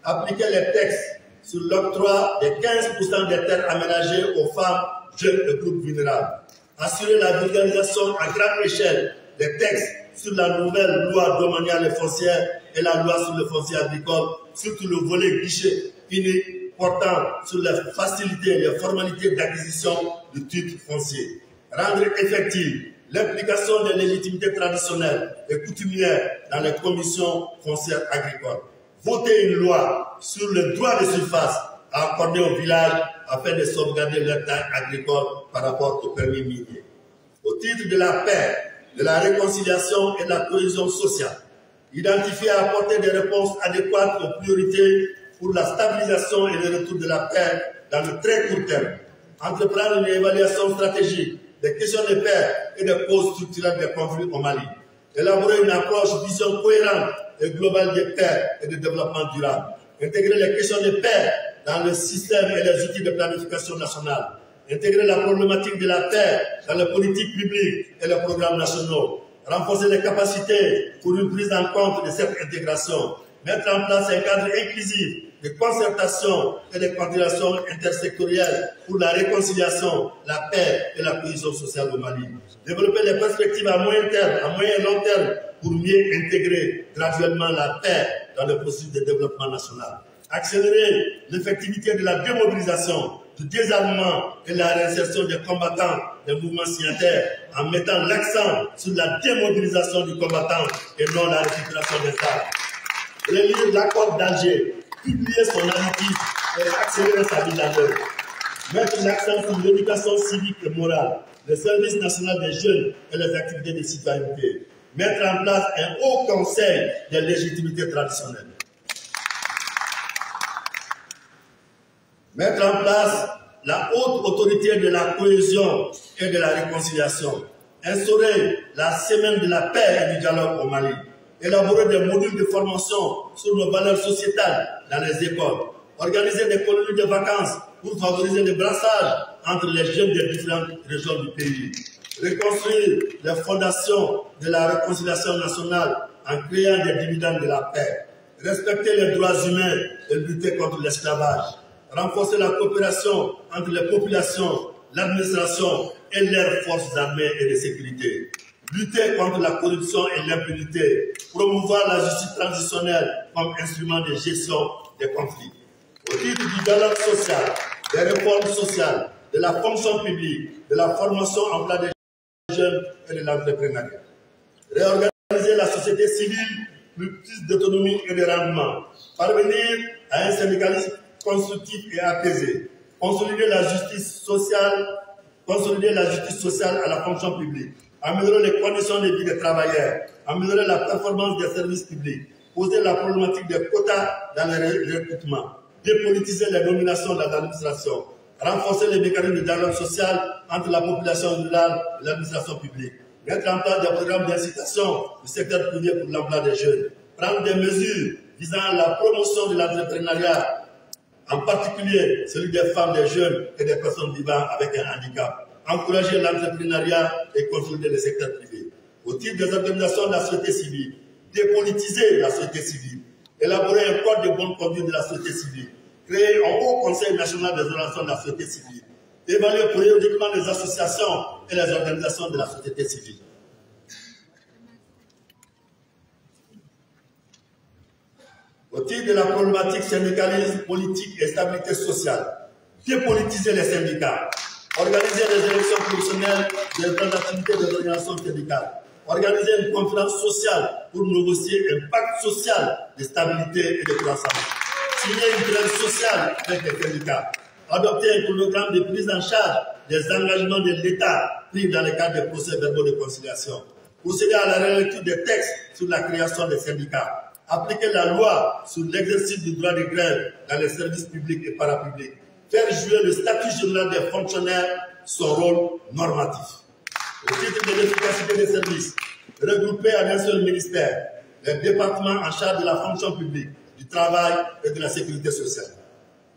appliquer les textes sur l'octroi des 15% des terres aménagées aux femmes, jeunes et groupes vulnérables. Assurer la vulgarisation à grande échelle des textes sur la nouvelle loi domaniale et foncière et la loi sur le foncier agricole, surtout le volet guichet unique portant sur les facilités et les formalités d'acquisition du titre foncier. Rendre effective l'implication des légitimités traditionnelles et coutumières dans les commissions foncières agricoles. Voter une loi sur le droit de surface à accorder aux villages afin de sauvegarder leur terre agricole par rapport au permis minier. Au titre de la paix, de la réconciliation et de la cohésion sociale, identifier et apporter des réponses adéquates aux priorités pour la stabilisation et le retour de la paix dans le très court terme. Entreprendre une évaluation stratégique des questions de paix et des causes structurelles des conflits au Mali. Élaborer une approche vision cohérente et globale de paix et de développement durable. Intégrer les questions de paix dans le système et les outils de planification nationale. Intégrer la problématique de la paix dans les politiques publiques et les programmes nationaux. Renforcer les capacités pour une prise en compte de cette intégration. Mettre en place un cadre inclusif de concertation et de coordination intersectorielle pour la réconciliation, la paix et la cohésion sociale au Mali. Développer les perspectives à moyen terme, à moyen et long terme pour mieux intégrer graduellement la paix dans le processus de développement national. Accélérer l'effectivité de la démobilisation, du désarmement et la réinsertion des combattants des mouvements signataires en mettant l'accent sur la démobilisation du combattant et non la récupération des armes. Relire l'accord d'Alger, publier son additif et accélérer sa mise en œuvre. Mettre l'accent sur l'éducation civique et morale, le service national des jeunes et les activités de citoyenneté. Mettre en place un haut conseil de légitimité traditionnelle. Mettre en place la haute autorité de la cohésion et de la réconciliation. Instaurer la semaine de la paix et du dialogue au Mali. Élaborer des modules de formation sur nos valeurs sociétales dans les écoles. Organiser des colonies de vacances pour favoriser le brassage entre les jeunes des différentes régions du pays. Reconstruire les fondations de la réconciliation nationale en créant des dividendes de la paix. Respecter les droits humains et lutter contre l'esclavage. Renforcer la coopération entre les populations, l'administration et leurs forces armées et de sécurité. Lutter contre la corruption et l'impunité. Promouvoir la justice transitionnelle comme instrument de gestion des conflits. Au titre du dialogue social, des réformes sociales, de la fonction publique, de la formation en emploi des jeunes et de l'entrepreneuriat. Réorganiser la société civile pour plus d'autonomie et de rendement. Parvenir à un syndicalisme constructif et apaisé. consolider la justice sociale à la fonction publique, améliorer les conditions de vie des travailleurs, améliorer la performance des services publics, poser la problématique des quotas dans les recrutements, dépolitiser les nominations dans l'administration, renforcer les mécanismes de dialogue social entre la population rurale et l'administration publique, mettre en place des programmes d'incitation du secteur privé pour l'emploi des jeunes, prendre des mesures visant la promotion de l'entrepreneuriat, en particulier celui des femmes, des jeunes et des personnes vivant avec un handicap, encourager l'entrepreneuriat et consolider le secteur privé. Au titre des organisations de la société civile, dépolitiser la société civile, élaborer un code de bonne conduite de la société civile, créer un haut conseil national des relations de la société civile, évaluer périodiquement les associations et les organisations de la société civile. Au titre de la problématique syndicalisme, politique et stabilité sociale, dépolitiser les syndicats, organiser les élections professionnelles des représentativités des organisations syndicales, organiser une conférence sociale pour négocier un pacte social de stabilité et de croissance, signer une trêve sociale avec les syndicats, adopter un programme de prise en charge des engagements de l'État pris dans le cadre des procès-verbaux de conciliation, procéder à la relecture des textes sur la création des syndicats, appliquer la loi sur l'exercice du droit de grève dans les services publics et parapublics, faire jouer le statut général des fonctionnaires son rôle normatif. Au titre de l'efficacité des services, regrouper en un seul ministère les départements en charge de la fonction publique, du travail et de la sécurité sociale.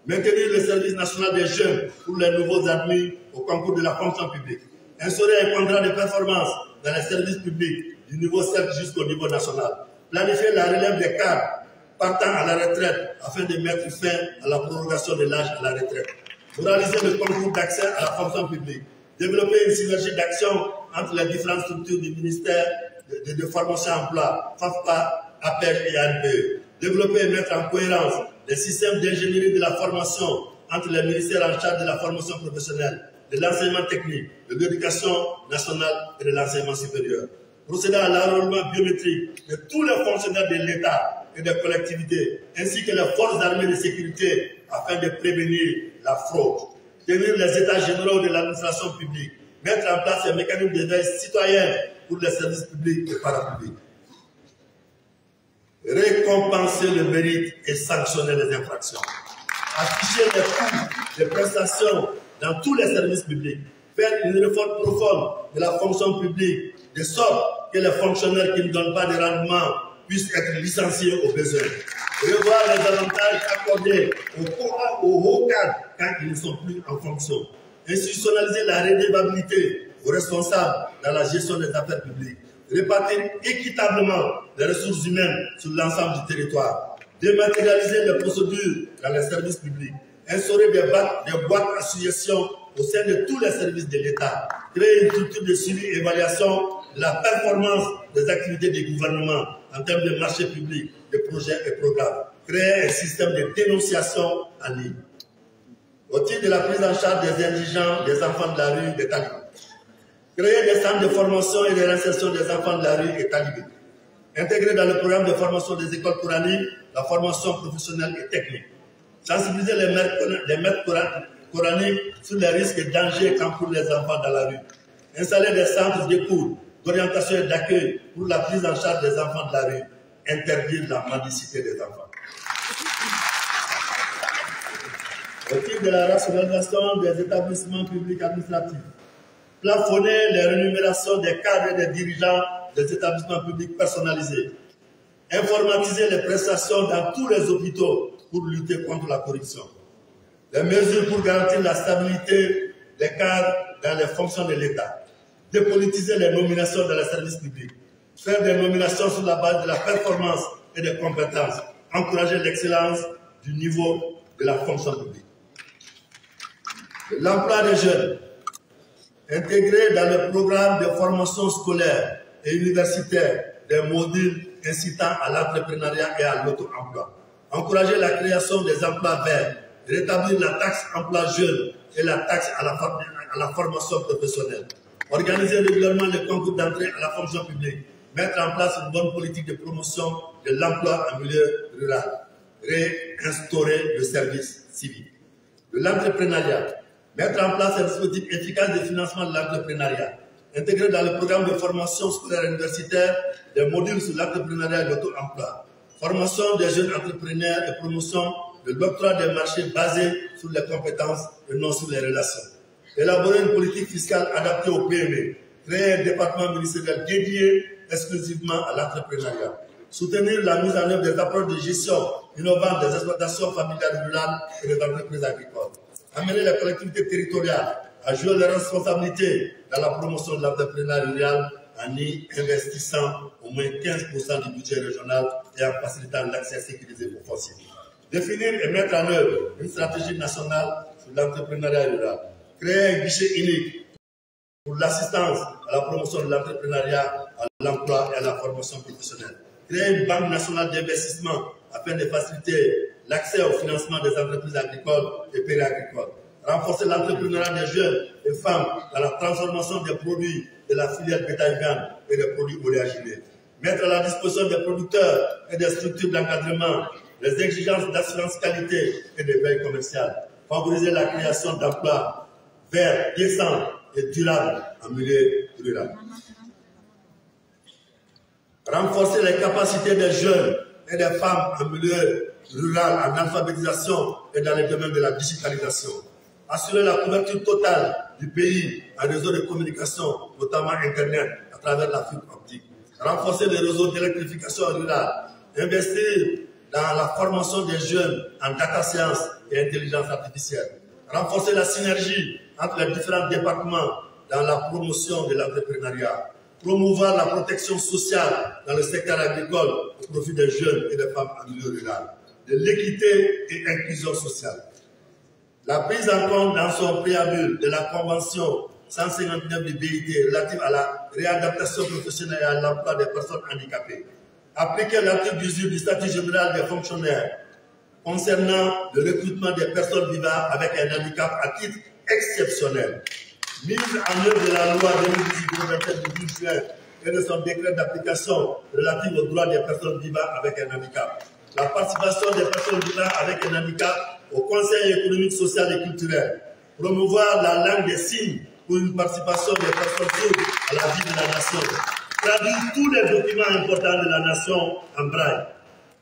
Maintenir le service national des jeunes pour les nouveaux admis au concours de la fonction publique. Instaurer un contrat de performance dans les services publics du niveau 7 jusqu'au niveau national. Planifier la relève des cadres partant à la retraite afin de mettre fin à la prorogation de l'âge à la retraite. Moraliser le concours d'accès à la fonction publique. Développer une synergie d'action entre les différentes structures du ministère de formation et emploi, FAFPA, APEC et ANPE. Développer et mettre en cohérence les systèmes d'ingénierie de la formation entre les ministères en charge de la formation professionnelle, de l'enseignement technique, de l'éducation nationale et de l'enseignement supérieur. Procéder à l'enrôlement biométrique de tous les fonctionnaires de l'État et des collectivités, ainsi que les forces armées de sécurité, afin de prévenir la fraude. Tenir les états généraux de l'administration publique, mettre en place un mécanisme de veille citoyen pour les services publics et parapublics. Récompenser le mérite et sanctionner les infractions. Afficher les coûts des prestations dans tous les services publics. Faire une réforme profonde de la fonction publique, de sorte que les fonctionnaires qui ne donnent pas de rendement puissent être licenciés au besoin. Revoir les avantages accordés aux hauts cadres quand ils ne sont plus en fonction. Institutionnaliser la redevabilité aux responsables dans la gestion des affaires publiques. Répartir équitablement les ressources humaines sur l'ensemble du territoire. Dématérialiser les procédures dans les services publics. Instaurer des boîtes à suggestions au sein de tous les services de l'État. Créer une structure de suivi et évaluation de la performance des activités du gouvernement en termes de marchés publics, de projets et programmes. Créer un système de dénonciation en ligne. Au titre de la prise en charge des indigents, des enfants de la rue, des talibés. Créer des centres de formation et de réinsertion des enfants de la rue et talibés. Intégrer dans le programme de formation des écoles coraniques la formation professionnelle et technique. Sensibiliser les maîtres coraniques sur les risques et dangers qu'encourent les enfants dans la rue. Installer des centres d'écoute, d'orientation et d'accueil pour la prise en charge des enfants de la rue. Interdire la mendicité des enfants. Au titre de la rationalisation des établissements publics administratifs, plafonner les rémunérations des cadres et des dirigeants des établissements publics personnalisés, informatiser les prestations dans tous les hôpitaux pour lutter contre la corruption, les mesures pour garantir la stabilité des cadres dans les fonctions de l'État, dépolitiser les nominations dans les services publics, faire des nominations sur la base de la performance et des compétences, encourager l'excellence du niveau de la fonction publique. L'emploi des jeunes, intégrer dans le programme de formation scolaire et universitaire des modules incitant à l'entrepreneuriat et à l'auto-emploi. Encourager la création des emplois verts, rétablir la taxe emploi jeune et la taxe à la formation professionnelle. Organiser régulièrement les concours d'entrée à la fonction publique. Mettre en place une bonne politique de promotion de l'emploi en milieu rural. Réinstaurer le service civique. de l'entrepreneuriat. Mettre en place un dispositif efficace de financement de l'entrepreneuriat. Intégrer dans le programme de formation scolaire universitaire des modules sur l'entrepreneuriat et l'auto-emploi. Formation des jeunes entrepreneurs et promotion de l'octroi des marchés basés sur les compétences et non sur les relations. Élaborer une politique fiscale adaptée aux PME. Créer un département ministériel dédié exclusivement à l'entrepreneuriat. Soutenir la mise en œuvre des approches de gestion innovantes des exploitations familiales rurales et des entreprises agricoles. Amener les collectivités territoriales à jouer leurs responsabilités dans la promotion de l'entrepreneuriat rural en y investissant au moins 15% du budget régional et en facilitant l'accès sécurisé aux fonciers. Définir et mettre en œuvre une stratégie nationale sur l'entrepreneuriat rural. Créer un guichet unique pour l'assistance à la promotion de l'entrepreneuriat, à l'emploi et à la formation professionnelle. Créer une banque nationale d'investissement afin de faciliter l'accès au financement des entreprises agricoles et périagricoles. Renforcer l'entrepreneuriat des jeunes et femmes dans la transformation des produits de la filière bétail-viande et des produits oléagineux. Mettre à la disposition des producteurs et des structures d'encadrement les exigences d'assurance qualité et de veille commerciale. Favoriser la création d'emplois verts, décents et durables en milieu rural. Renforcer les capacités des jeunes et des femmes en milieu rural, en alphabétisation et dans les domaines de la digitalisation. Assurer la couverture totale du pays en réseau de communication, notamment Internet, à travers la fibre optique. Renforcer les réseaux d'électrification rurale. Investir dans la formation des jeunes en data science et intelligence artificielle. Renforcer la synergie entre les différents départements dans la promotion de l'entrepreneuriat. Promouvoir la protection sociale dans le secteur agricole au profit des jeunes et des femmes en milieu rural. De l'équité et inclusion sociale. La prise en compte dans son préambule de la Convention 159 du BIT relative à la réadaptation professionnelle et à l'emploi des personnes handicapées. Appliquer l'article 18 du statut général des fonctionnaires concernant le recrutement des personnes vivant avec un handicap à titre exceptionnel. Mise en œuvre de la loi 2018-27 du 12 juin et de son décret d'application relatif aux droits des personnes vivant avec un handicap. La participation des personnes vivant avec un handicap au Conseil économique, social et culturel. Promouvoir la langue des signes pour une participation des personnes sourdes à la vie de la nation. Traduire tous les documents importants de la nation en braille.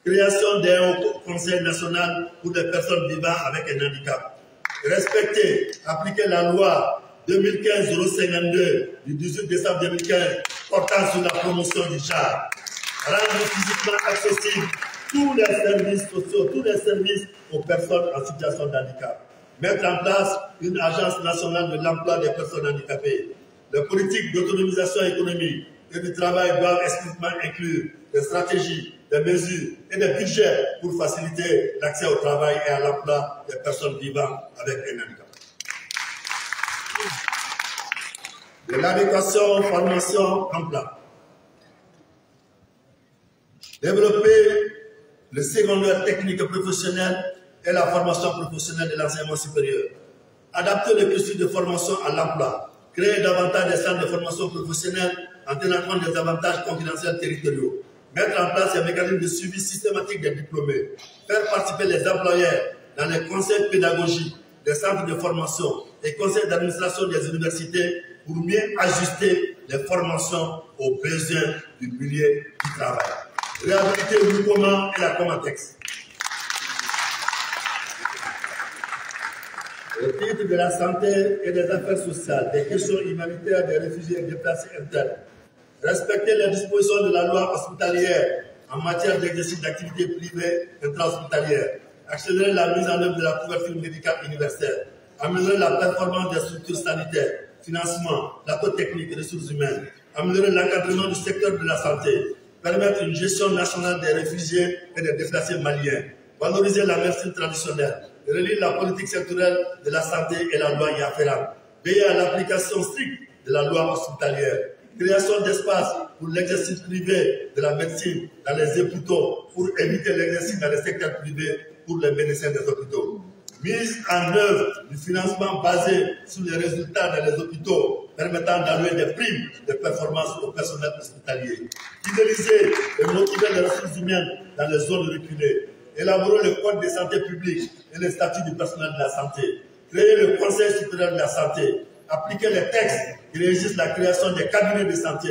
Création d'un Conseil national pour les personnes vivant avec un handicap. Respecter, appliquer la loi 2015-052 du 18 décembre 2015 portant sur la promotion du genre. Rendre physiquement accessible tous les services sociaux, tous les services aux personnes en situation de handicap. Mettre en place une agence nationale de l'emploi des personnes handicapées. Les politiques d'autonomisation économique et du travail doivent explicitement inclure des stratégies, des mesures et des budgets pour faciliter l'accès au travail et à l'emploi des personnes vivant avec un handicap. De l'adéquation, formation, emploi. Développer le secondaire technique et professionnel et la formation professionnelle de l'enseignement supérieur. Adapter le cursus de formation à l'emploi. Créer davantage des centres de formation professionnelle en tenant compte des avantages concurrentiels territoriaux. Mettre en place un mécanisme de suivi systématique des diplômés. Faire participer les employeurs dans les conseils pédagogiques des centres de formation et conseils d'administration des universités pour mieux ajuster les formations aux besoins du milieu du travail. Réhabiliter le groupement et la Comatex. Au titre de la santé et des affaires sociales, des questions humanitaires des réfugiés et déplacés internes. Respecter les dispositions de la loi hospitalière en matière d'exercice d'activités privées intra-hospitalières. Accélérer la mise en œuvre de la couverture médicale universelle. Améliorer la performance des structures sanitaires. Financement, l'accord technique et ressources humaines. Améliorer l'encadrement du secteur de la santé. Permettre une gestion nationale des réfugiés et des déplacés maliens. Valoriser la médecine traditionnelle. Relire la politique sectorielle de la santé et la loi y afférente. Veiller à l'application stricte de la loi hospitalière. Création d'espace pour l'exercice privé de la médecine dans les hôpitaux pour éviter l'exercice dans les secteurs privés pour les bénéficiaires des hôpitaux. Mise en œuvre du financement basé sur les résultats dans les hôpitaux permettant d'allouer des primes de performance au personnel hospitalier. Fidéliser et motiver les ressources humaines dans les zones reculées. Élaborer le code de santé publique et le statut du personnel de la santé. créer le Conseil supérieur de la santé, appliquer les textes qui régissent la création des cabinets de santé,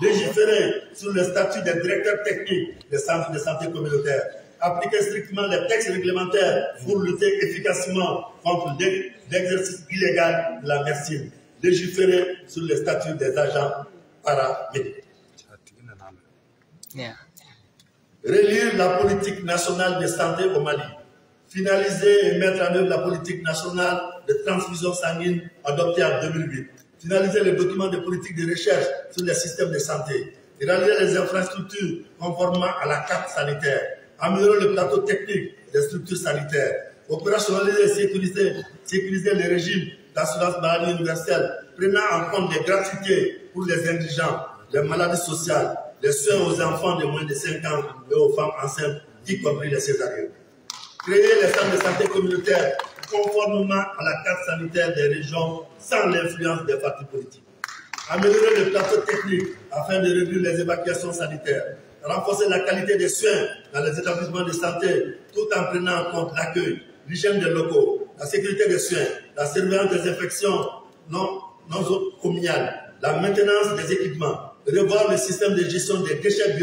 légiférer sur le statut des directeurs techniques des centres de santé communautaires, appliquer strictement les textes réglementaires pour lutter efficacement contre l'exercice illégal de la médecine, légiférer sur le statut des agents paramédicaux. Relire la politique nationale de santé au Mali, finaliser et mettre en œuvre la politique nationale de transfusion sanguine adoptée en 2008, finaliser les documents de politique de recherche sur les systèmes de santé, réaliser les infrastructures conformément à la carte sanitaire, améliorer le plateau technique des structures sanitaires, opérationnaliser et sécuriser les régimes d'assurance maladie universelle, prenant en compte les gratuités pour les indigents, les maladies sociales, les soins aux enfants de moins de 5 ans et aux femmes enceintes, y compris les césariennes. Créer les centres de santé communautaires conformément à la carte sanitaire des régions sans l'influence des partis politiques. Améliorer le plateau technique afin de réduire les évacuations sanitaires. Renforcer la qualité des soins dans les établissements de santé tout en prenant en compte l'accueil, l'hygiène des locaux, la sécurité des soins, la surveillance des infections non communales, la maintenance des équipements, revoir le système de gestion des déchets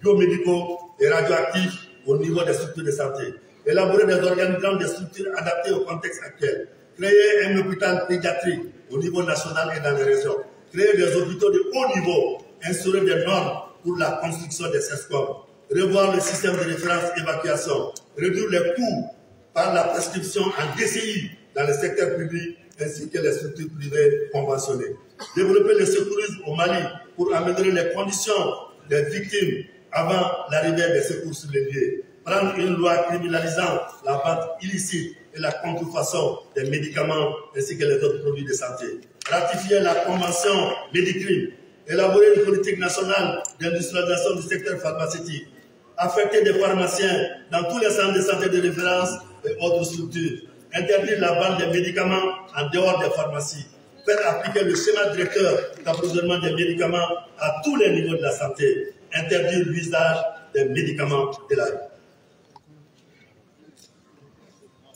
biomédicaux et radioactifs au niveau des structures de santé, élaborer des organigrammes des structures adaptées au contexte actuel, créer un hôpital pédiatrique au niveau national et dans les régions, créer des hôpitaux de haut niveau, instaurer des normes pour la construction des CESCOM, revoir le système de référence évacuation, réduire les coûts par la prescription en DCI dans le secteur public ainsi que les structures privées conventionnées, développer le secourisme au Mali pour améliorer les conditions des victimes avant l'arrivée des secours sur les lieux, prendre une loi criminalisant la vente illicite et la contrefaçon des médicaments ainsi que les autres produits de santé, ratifier la convention Médicrime, élaborer une politique nationale d'industrialisation du secteur pharmaceutique, affecter des pharmaciens dans tous les centres de santé de référence et autres structures, interdire la vente des médicaments en dehors des pharmacies, faire appliquer le schéma directeur d'approvisionnement des médicaments à tous les niveaux de la santé, interdire l'usage des médicaments de la rue.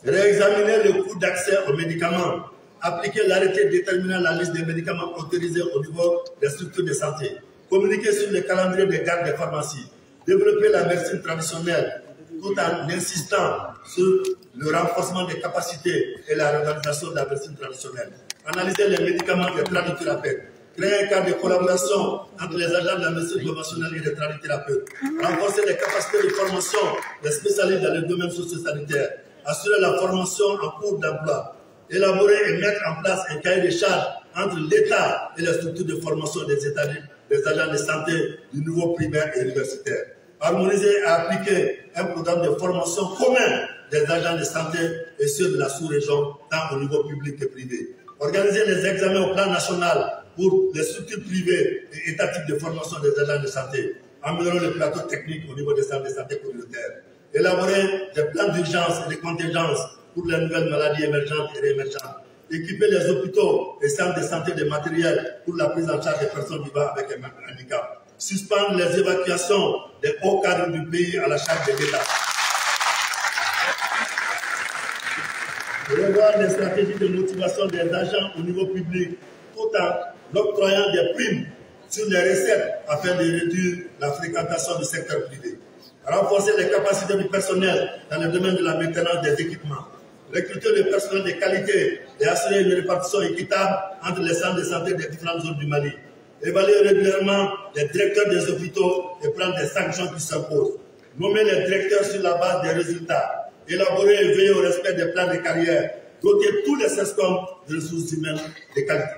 Réexaminer le coût d'accès aux médicaments, appliquer l'arrêté déterminant la liste des médicaments autorisés au niveau des structures de santé, communiquer sur le calendrier des gardes des pharmacies, développer la médecine traditionnelle tout en insistant sur le renforcement des capacités et la réorganisation de la médecine traditionnelle, analyser les médicaments des tradithérapeutes, créer un cadre de collaboration entre les agents de la médecine conventionnelle et des tradithérapeutes, renforcer les capacités de formation des spécialistes dans le domaine socio-sanitaire, assurer la formation en cours d'emploi, élaborer et mettre en place un cahier de charges entre l'État et les structures de formation des agents de santé du niveau primaire et universitaire, harmoniser et appliquer un programme de formation commun des agents de santé et ceux de la sous-région, tant au niveau public que privé, organiser les examens au plan national pour les structures privées et étatiques de formation des agents de santé, améliorer le plateau technique au niveau des centres de santé communautaires, élaborer des plans d'urgence et de contingence pour les nouvelles maladies émergentes et réémergentes, équiper les hôpitaux et centres de santé de matériel pour la prise en charge des personnes vivant avec un handicap, suspendre les évacuations des hauts cadres du pays à la charge de l'État, revoir les stratégies de motivation des agents au niveau public tout en octroyant des primes sur les recettes afin de réduire la fréquentation du secteur privé, renforcer les capacités du personnel dans le domaine de la maintenance des équipements, recruter le personnel de qualité et assurer une répartition équitable entre les centres de santé des différentes zones du Mali, évaluer régulièrement les directeurs des hôpitaux et prendre des sanctions qui s'imposent, nommer les directeurs sur la base des résultats, élaborer et veiller au respect des plans de carrière, doter tous les CESCOM de ressources humaines de qualité.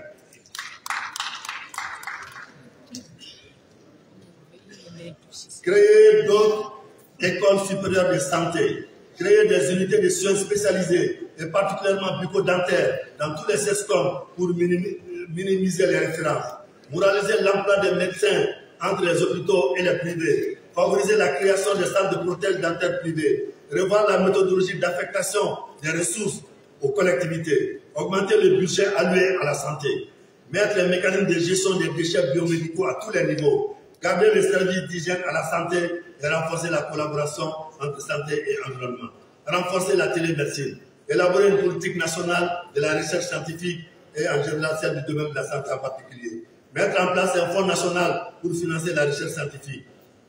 Créer d'autres écoles supérieures de santé, créer des unités de soins spécialisées et particulièrement bucco-dentaires dans tous les CESCOM pour minimiser les références, moraliser l'emploi des médecins entre les hôpitaux et les privés, favoriser la création des centres de prothèses dentaires privées, revoir la méthodologie d'affectation des ressources aux collectivités, augmenter le budget alloué à la santé, mettre les mécanismes de gestion des déchets biomédicaux à tous les niveaux, garder les services d'hygiène à la santé et renforcer la collaboration entre santé et environnement, renforcer la télémédecine, Élaborer une politique nationale de la recherche scientifique et en général celle du domaine de la santé en particulier. Mettre en place un fonds national pour financer la recherche scientifique.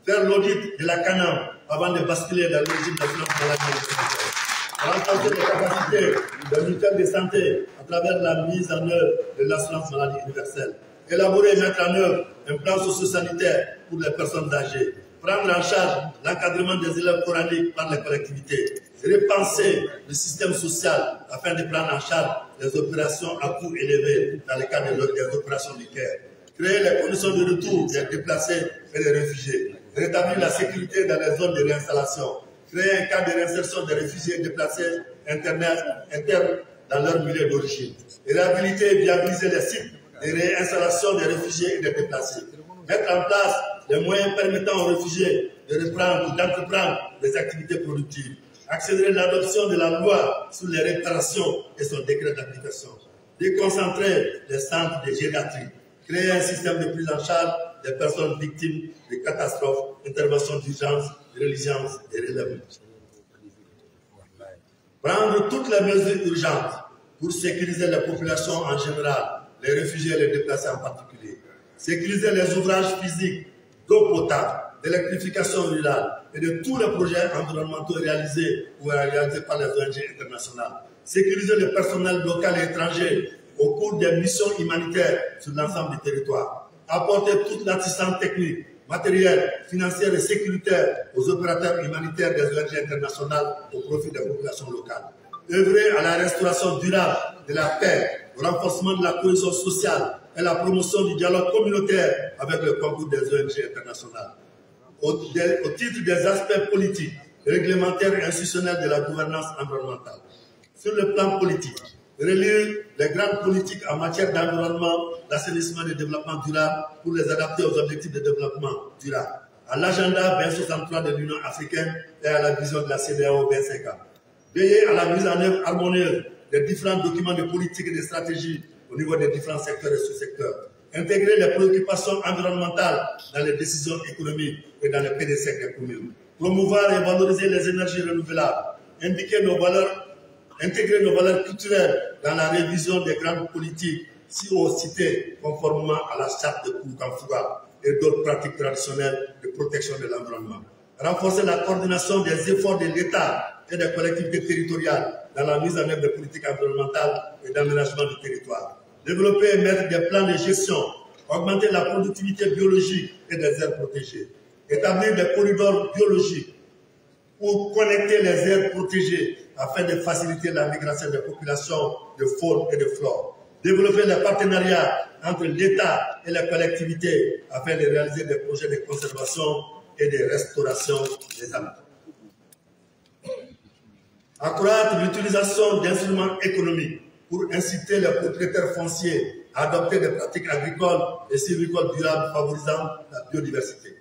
Faire l'audit de la CANAM avant de basculer dans le régime national de la maladie. Renforcer les capacités des mutuelles de santé à travers la mise en œuvre de l'assurance maladie universelle. Élaborer et mettre en œuvre un plan socio-sanitaire pour les personnes âgées. Prendre en charge l'encadrement des élèves coraniques par les collectivités. Repenser le système social afin de prendre en charge les opérations à coût élevé dans le cadre des opérations du CARE. Créer les conditions de retour des déplacés et des réfugiés. Rétablir la sécurité dans les zones de réinstallation. Créer un cadre de réinsertion des réfugiés déplacés internes dans leur milieu d'origine. Réhabiliter et viabiliser les sites de réinstallation des réfugiés et des déplacés. Mettre en place les moyens permettant aux réfugiés de reprendre ou d'entreprendre des activités productives. Accélérer l'adoption de la loi sur les réparations et son décret d'application. Déconcentrer les centres de gériatrie. Créer un système de prise en charge des personnes victimes de catastrophes, interventions d'urgence, religions et relèvements. Prendre toutes les mesures urgentes pour sécuriser la population en général, les réfugiés et les déplacés en particulier. Sécuriser les ouvrages physiques d'eau potable, d'électrification rurale et de tous les projets environnementaux réalisés ou réalisés par les ONG internationales. Sécuriser le personnel local et étranger au cours des missions humanitaires sur l'ensemble du territoire. Apporter toute l'assistance technique, matérielle, financière et sécuritaire aux opérateurs humanitaires des ONG internationales au profit des populations locales. Œuvrer à la restauration durable de la paix, au renforcement de la cohésion sociale et la promotion du dialogue communautaire avec le concours des ONG internationales. Au titre des aspects politiques, réglementaires et institutionnels de la gouvernance environnementale. Sur le plan politique, relire les grandes politiques en matière d'environnement, d'assainissement et de développement durable pour les adapter aux objectifs de développement durable, à l'agenda 2063 de l'Union africaine et à la vision de la CEDEAO 2050. Veiller à la mise en œuvre harmonieuse des différents documents de politique et de stratégie au niveau des différents secteurs et sous-secteurs. Intégrer les préoccupations environnementales dans les décisions économiques et dans les PDC des communes. Promouvoir et valoriser les énergies renouvelables. Intégrer nos valeurs culturelles dans la révision des grandes politiques citées conformément à la charte de Kouroukanfouga et d'autres pratiques traditionnelles de protection de l'environnement. Renforcer la coordination des efforts de l'État et des collectivités territoriales dans la mise en œuvre des politiques environnementales et d'aménagement du territoire. Développer et mettre des plans de gestion, augmenter la productivité biologique et des aires protégées. Établir des corridors biologiques pour connecter les aires protégées afin de faciliter la migration des populations de faune et de flore. Développer les partenariats entre l'État et les collectivités afin de réaliser des projets de conservation et de restauration des habitats. Accroître l'utilisation d'instruments économiques pour inciter les propriétaires fonciers à adopter des pratiques agricoles et sylvicoles durables favorisant la biodiversité.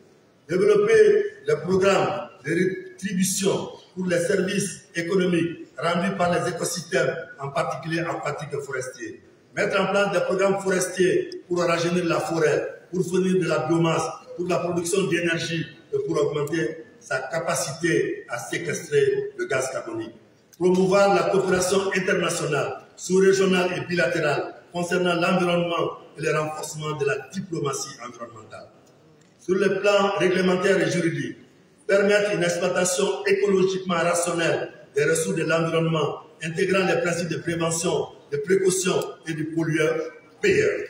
Développer les programmes de rétribution pour les services économiques rendus par les écosystèmes, en particulier en pratique forestière. Mettre en place des programmes forestiers pour rajeunir la forêt, pour fournir de la biomasse, pour la production d'énergie et pour augmenter sa capacité à séquestrer le gaz carbonique. Promouvoir la coopération internationale, sous-régionale et bilatérale concernant l'environnement et le renforcement de la diplomatie environnementale. Sur le plan réglementaire et juridique, permettre une exploitation écologiquement rationnelle des ressources de l'environnement, intégrant les principes de prévention, de précaution et du pollueur-payeur.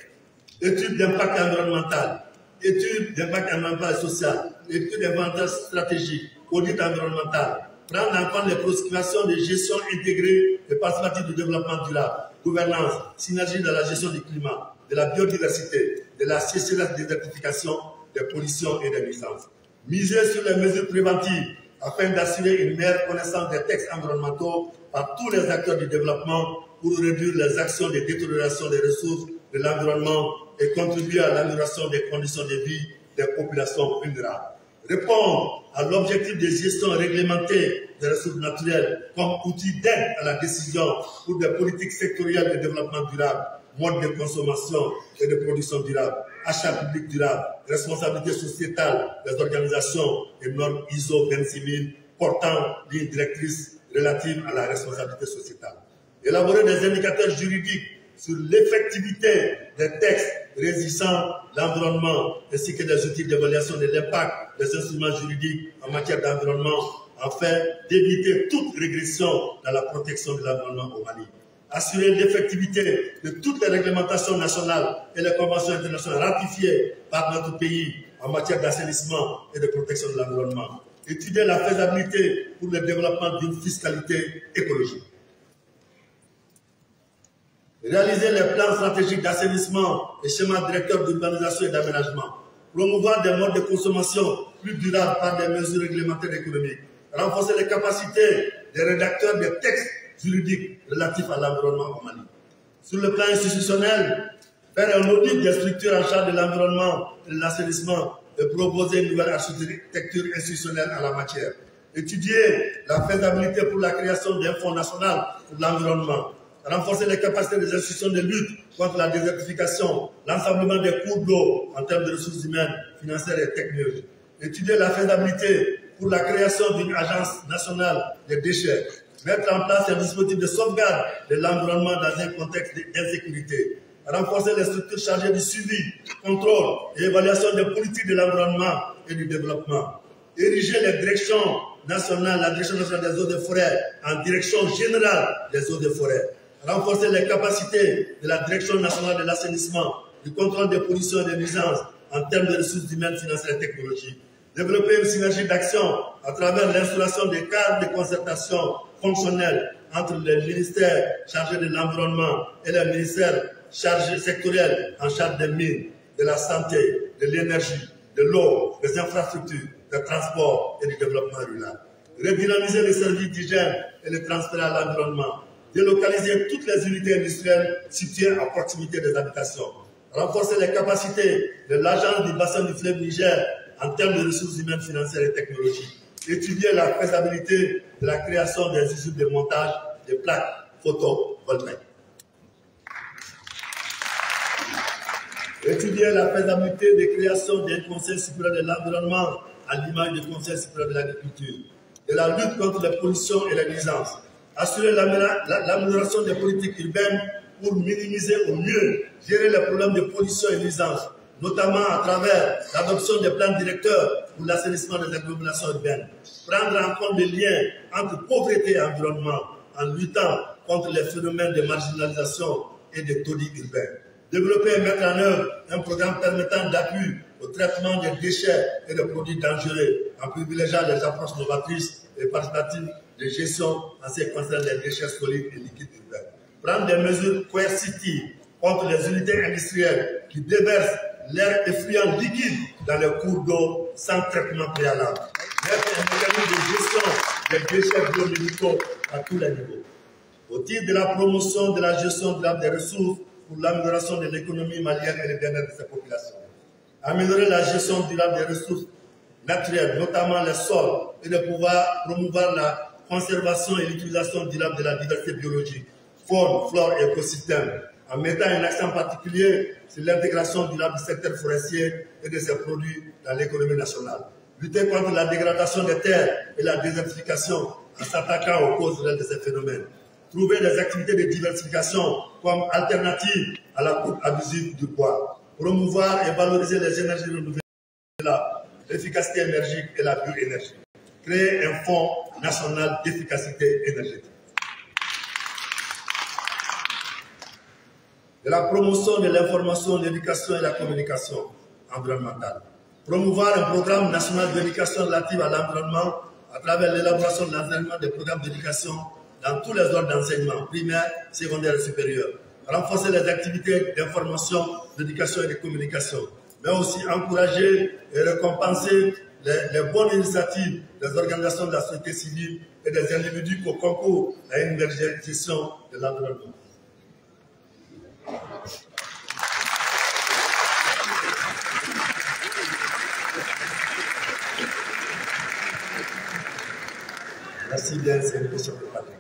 Études d'impact environnemental, études d'impact environnemental et social, études d'inventaire stratégique, audit environnemental, prendre en compte les préoccupations de gestion intégrée et participative du développement durable, gouvernance, synergie dans la gestion du climat, de la biodiversité, de la sécheresse, des désertification, des pollutions et des nuisances. Miser sur les mesures préventives afin d'assurer une meilleure connaissance des textes environnementaux par tous les acteurs du développement pour réduire les actions de détérioration des ressources de l'environnement et contribuer à l'amélioration des conditions de vie des populations vulnérables. Répondre à l'objectif de gestion réglementée des ressources naturelles comme outil d'aide à la décision pour des politiques sectorielles de développement durable, mode de consommation et de production durable, achat public durable, responsabilité sociétale des organisations et normes ISO 26000, portant ligne directrice relative à la responsabilité sociétale. Élaborer des indicateurs juridiques sur l'effectivité des textes régissant l'environnement ainsi que des outils d'évaluation de l'impact des instruments juridiques en matière d'environnement afin d'éviter toute régression dans la protection de l'environnement au Mali. Assurer l'effectivité de toutes les réglementations nationales et les conventions internationales ratifiées par notre pays en matière d'assainissement et de protection de l'environnement. Étudier la faisabilité pour le développement d'une fiscalité écologique. Réaliser les plans stratégiques d'assainissement et schémas directeurs d'urbanisation et d'aménagement. Promouvoir des modes de consommation plus durables par des mesures réglementaires économiques. Renforcer les capacités des rédacteurs des textes juridiques relatifs à l'environnement au Mali. Sur le plan institutionnel, faire un audit des structures en charge de l'environnement et de l'assainissement et proposer une nouvelle architecture institutionnelle en la matière. Étudier la faisabilité pour la création d'un fonds national pour l'environnement. Renforcer les capacités des institutions de lutte contre la désertification, l'ensemblement des cours d'eau en termes de ressources humaines, financières et technologiques. Étudier la faisabilité pour la création d'une agence nationale des déchets. Mettre en place un dispositif de sauvegarde de l'environnement dans un contexte d'insécurité. Renforcer les structures chargées du suivi, contrôle et évaluation des politiques de l'environnement et du développement. Ériger les directions nationales, la direction nationale des eaux et forêts en direction générale des eaux et forêts. Renforcer les capacités de la direction nationale de l'assainissement, du contrôle des pollutions et des nuisances en termes de ressources humaines, financières et technologiques. Développer une synergie d'action à travers l'instauration des cadres de concertation fonctionnels entre les ministères chargés de l'environnement et les ministères chargés sectoriels en charge des mines, de la santé, de l'énergie, de l'eau, des infrastructures, des transports et du développement rural. Redynamiser les services d'hygiène et le transfert à l'environnement. Délocaliser toutes les unités industrielles situées à proximité des habitations. Renforcer les capacités de l'agence du bassin du fleuve Niger en termes de ressources humaines, financières et technologiques. Étudier la faisabilité de la création des usines de montage des plaques photovoltaïques. Étudier la faisabilité de création d'un conseil supérieur de l'environnement à l'image du conseil supérieur de l'agriculture. De la lutte contre les pollutions et les nuisances. Assurer l'amélioration des politiques urbaines pour minimiser au mieux gérer les problèmes de pollution et nuisances, notamment à travers l'adoption des plans directeurs pour l'assainissement des agglomérations urbaines. Prendre en compte les liens entre pauvreté et environnement en luttant contre les phénomènes de marginalisation et de taudis urbains. Développer et mettre en œuvre un programme permettant d'appui au traitement des déchets et des produits dangereux en privilégiant les approches novatrices et participatives de gestion en ce qui concerne les déchets solides et liquides urbains. Prendre des mesures coercitives contre les unités industrielles qui déversent l'air effluent liquide dans les cours d'eau sans traitement préalable. Mettre un mécanisme de gestion des déchets biomédicaux à tous les niveaux. Au titre de la promotion de la gestion durable des ressources pour l'amélioration de l'économie malienne et le bien-être de ses populations. Améliorer la gestion durable des ressources naturelles, notamment les sols, et de pouvoir promouvoir la conservation et l'utilisation durable de la diversité biologique, faune, flore et écosystème, en mettant un accent particulier sur l'intégration durable du secteur forestier et de ses produits dans l'économie nationale. Lutter contre la dégradation des terres et la désertification en s'attaquant aux causes réelles de ces phénomènes. Trouver des activités de diversification comme alternatives à la coupe abusive du bois. Promouvoir et valoriser les énergies renouvelables, l'efficacité énergique et la bioénergie. Créer un fonds national d'efficacité énergétique. De la promotion de l'information, l'éducation et la communication environnementale. Promouvoir un programme national d'éducation relative à l'environnement à travers l'élaboration de l'enseignement des programmes d'éducation dans tous les ordres d'enseignement, primaire, secondaire et supérieur. Renforcer les activités d'information, d'éducation et de communication, mais aussi encourager et récompenser les bonnes initiatives des organisations de la société civile et des individus qui concourent à une meilleure gestion de l'environnement. Merci bien, c'est une question de pratique.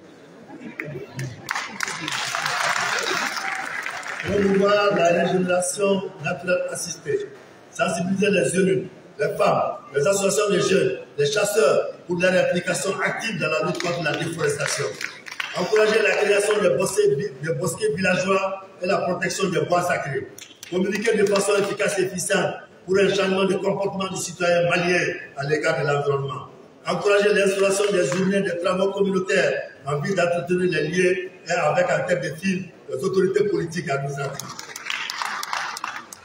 Promouvoir la régénération naturelle assistée, sensibiliser les élus, les femmes, les associations de jeunes, les chasseurs pour leur implication active dans la lutte contre la déforestation. Encourager la création de bosquets villageois et la protection des bois sacrés. Communiquer de façon efficace et efficiente pour un changement de comportement du citoyen malien à l'égard de l'environnement. Encourager l'installation des journées de travaux communautaires en vue d'entretenir les liens et avec en tête de file les autorités politiques et administratives.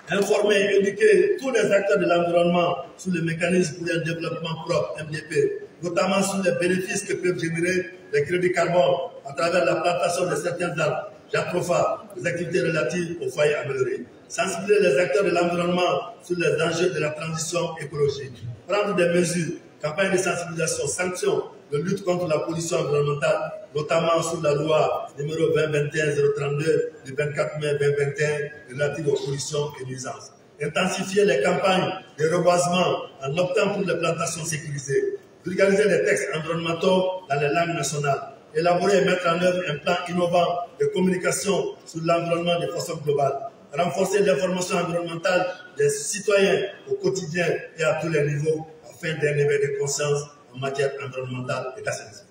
Informer et éduquer tous les acteurs de l'environnement sur le mécanisme pour un développement propre, MDP, notamment sur les bénéfices que peuvent générer les crédits carbone à travers la plantation de certains arbres, jatropha, les activités relatives aux foyers améliorés. Sensibiliser les acteurs de l'environnement sur les enjeux de la transition écologique. Prendre des mesures, campagnes de sensibilisation, sanctions de lutte contre la pollution environnementale, notamment sur la loi numéro 2021-032 du 24 mai 2021 relative aux pollutions et nuisances. Intensifier les campagnes de reboisement en optant pour les plantations sécurisées. Vulgariser les textes environnementaux dans les langues nationales. Élaborer et mettre en œuvre un plan innovant de communication sur l'environnement de façon globale. Renforcer l'information environnementale des citoyens au quotidien et à tous les niveaux afin d'un éveil de conscience en matière environnementale et d'assainissement.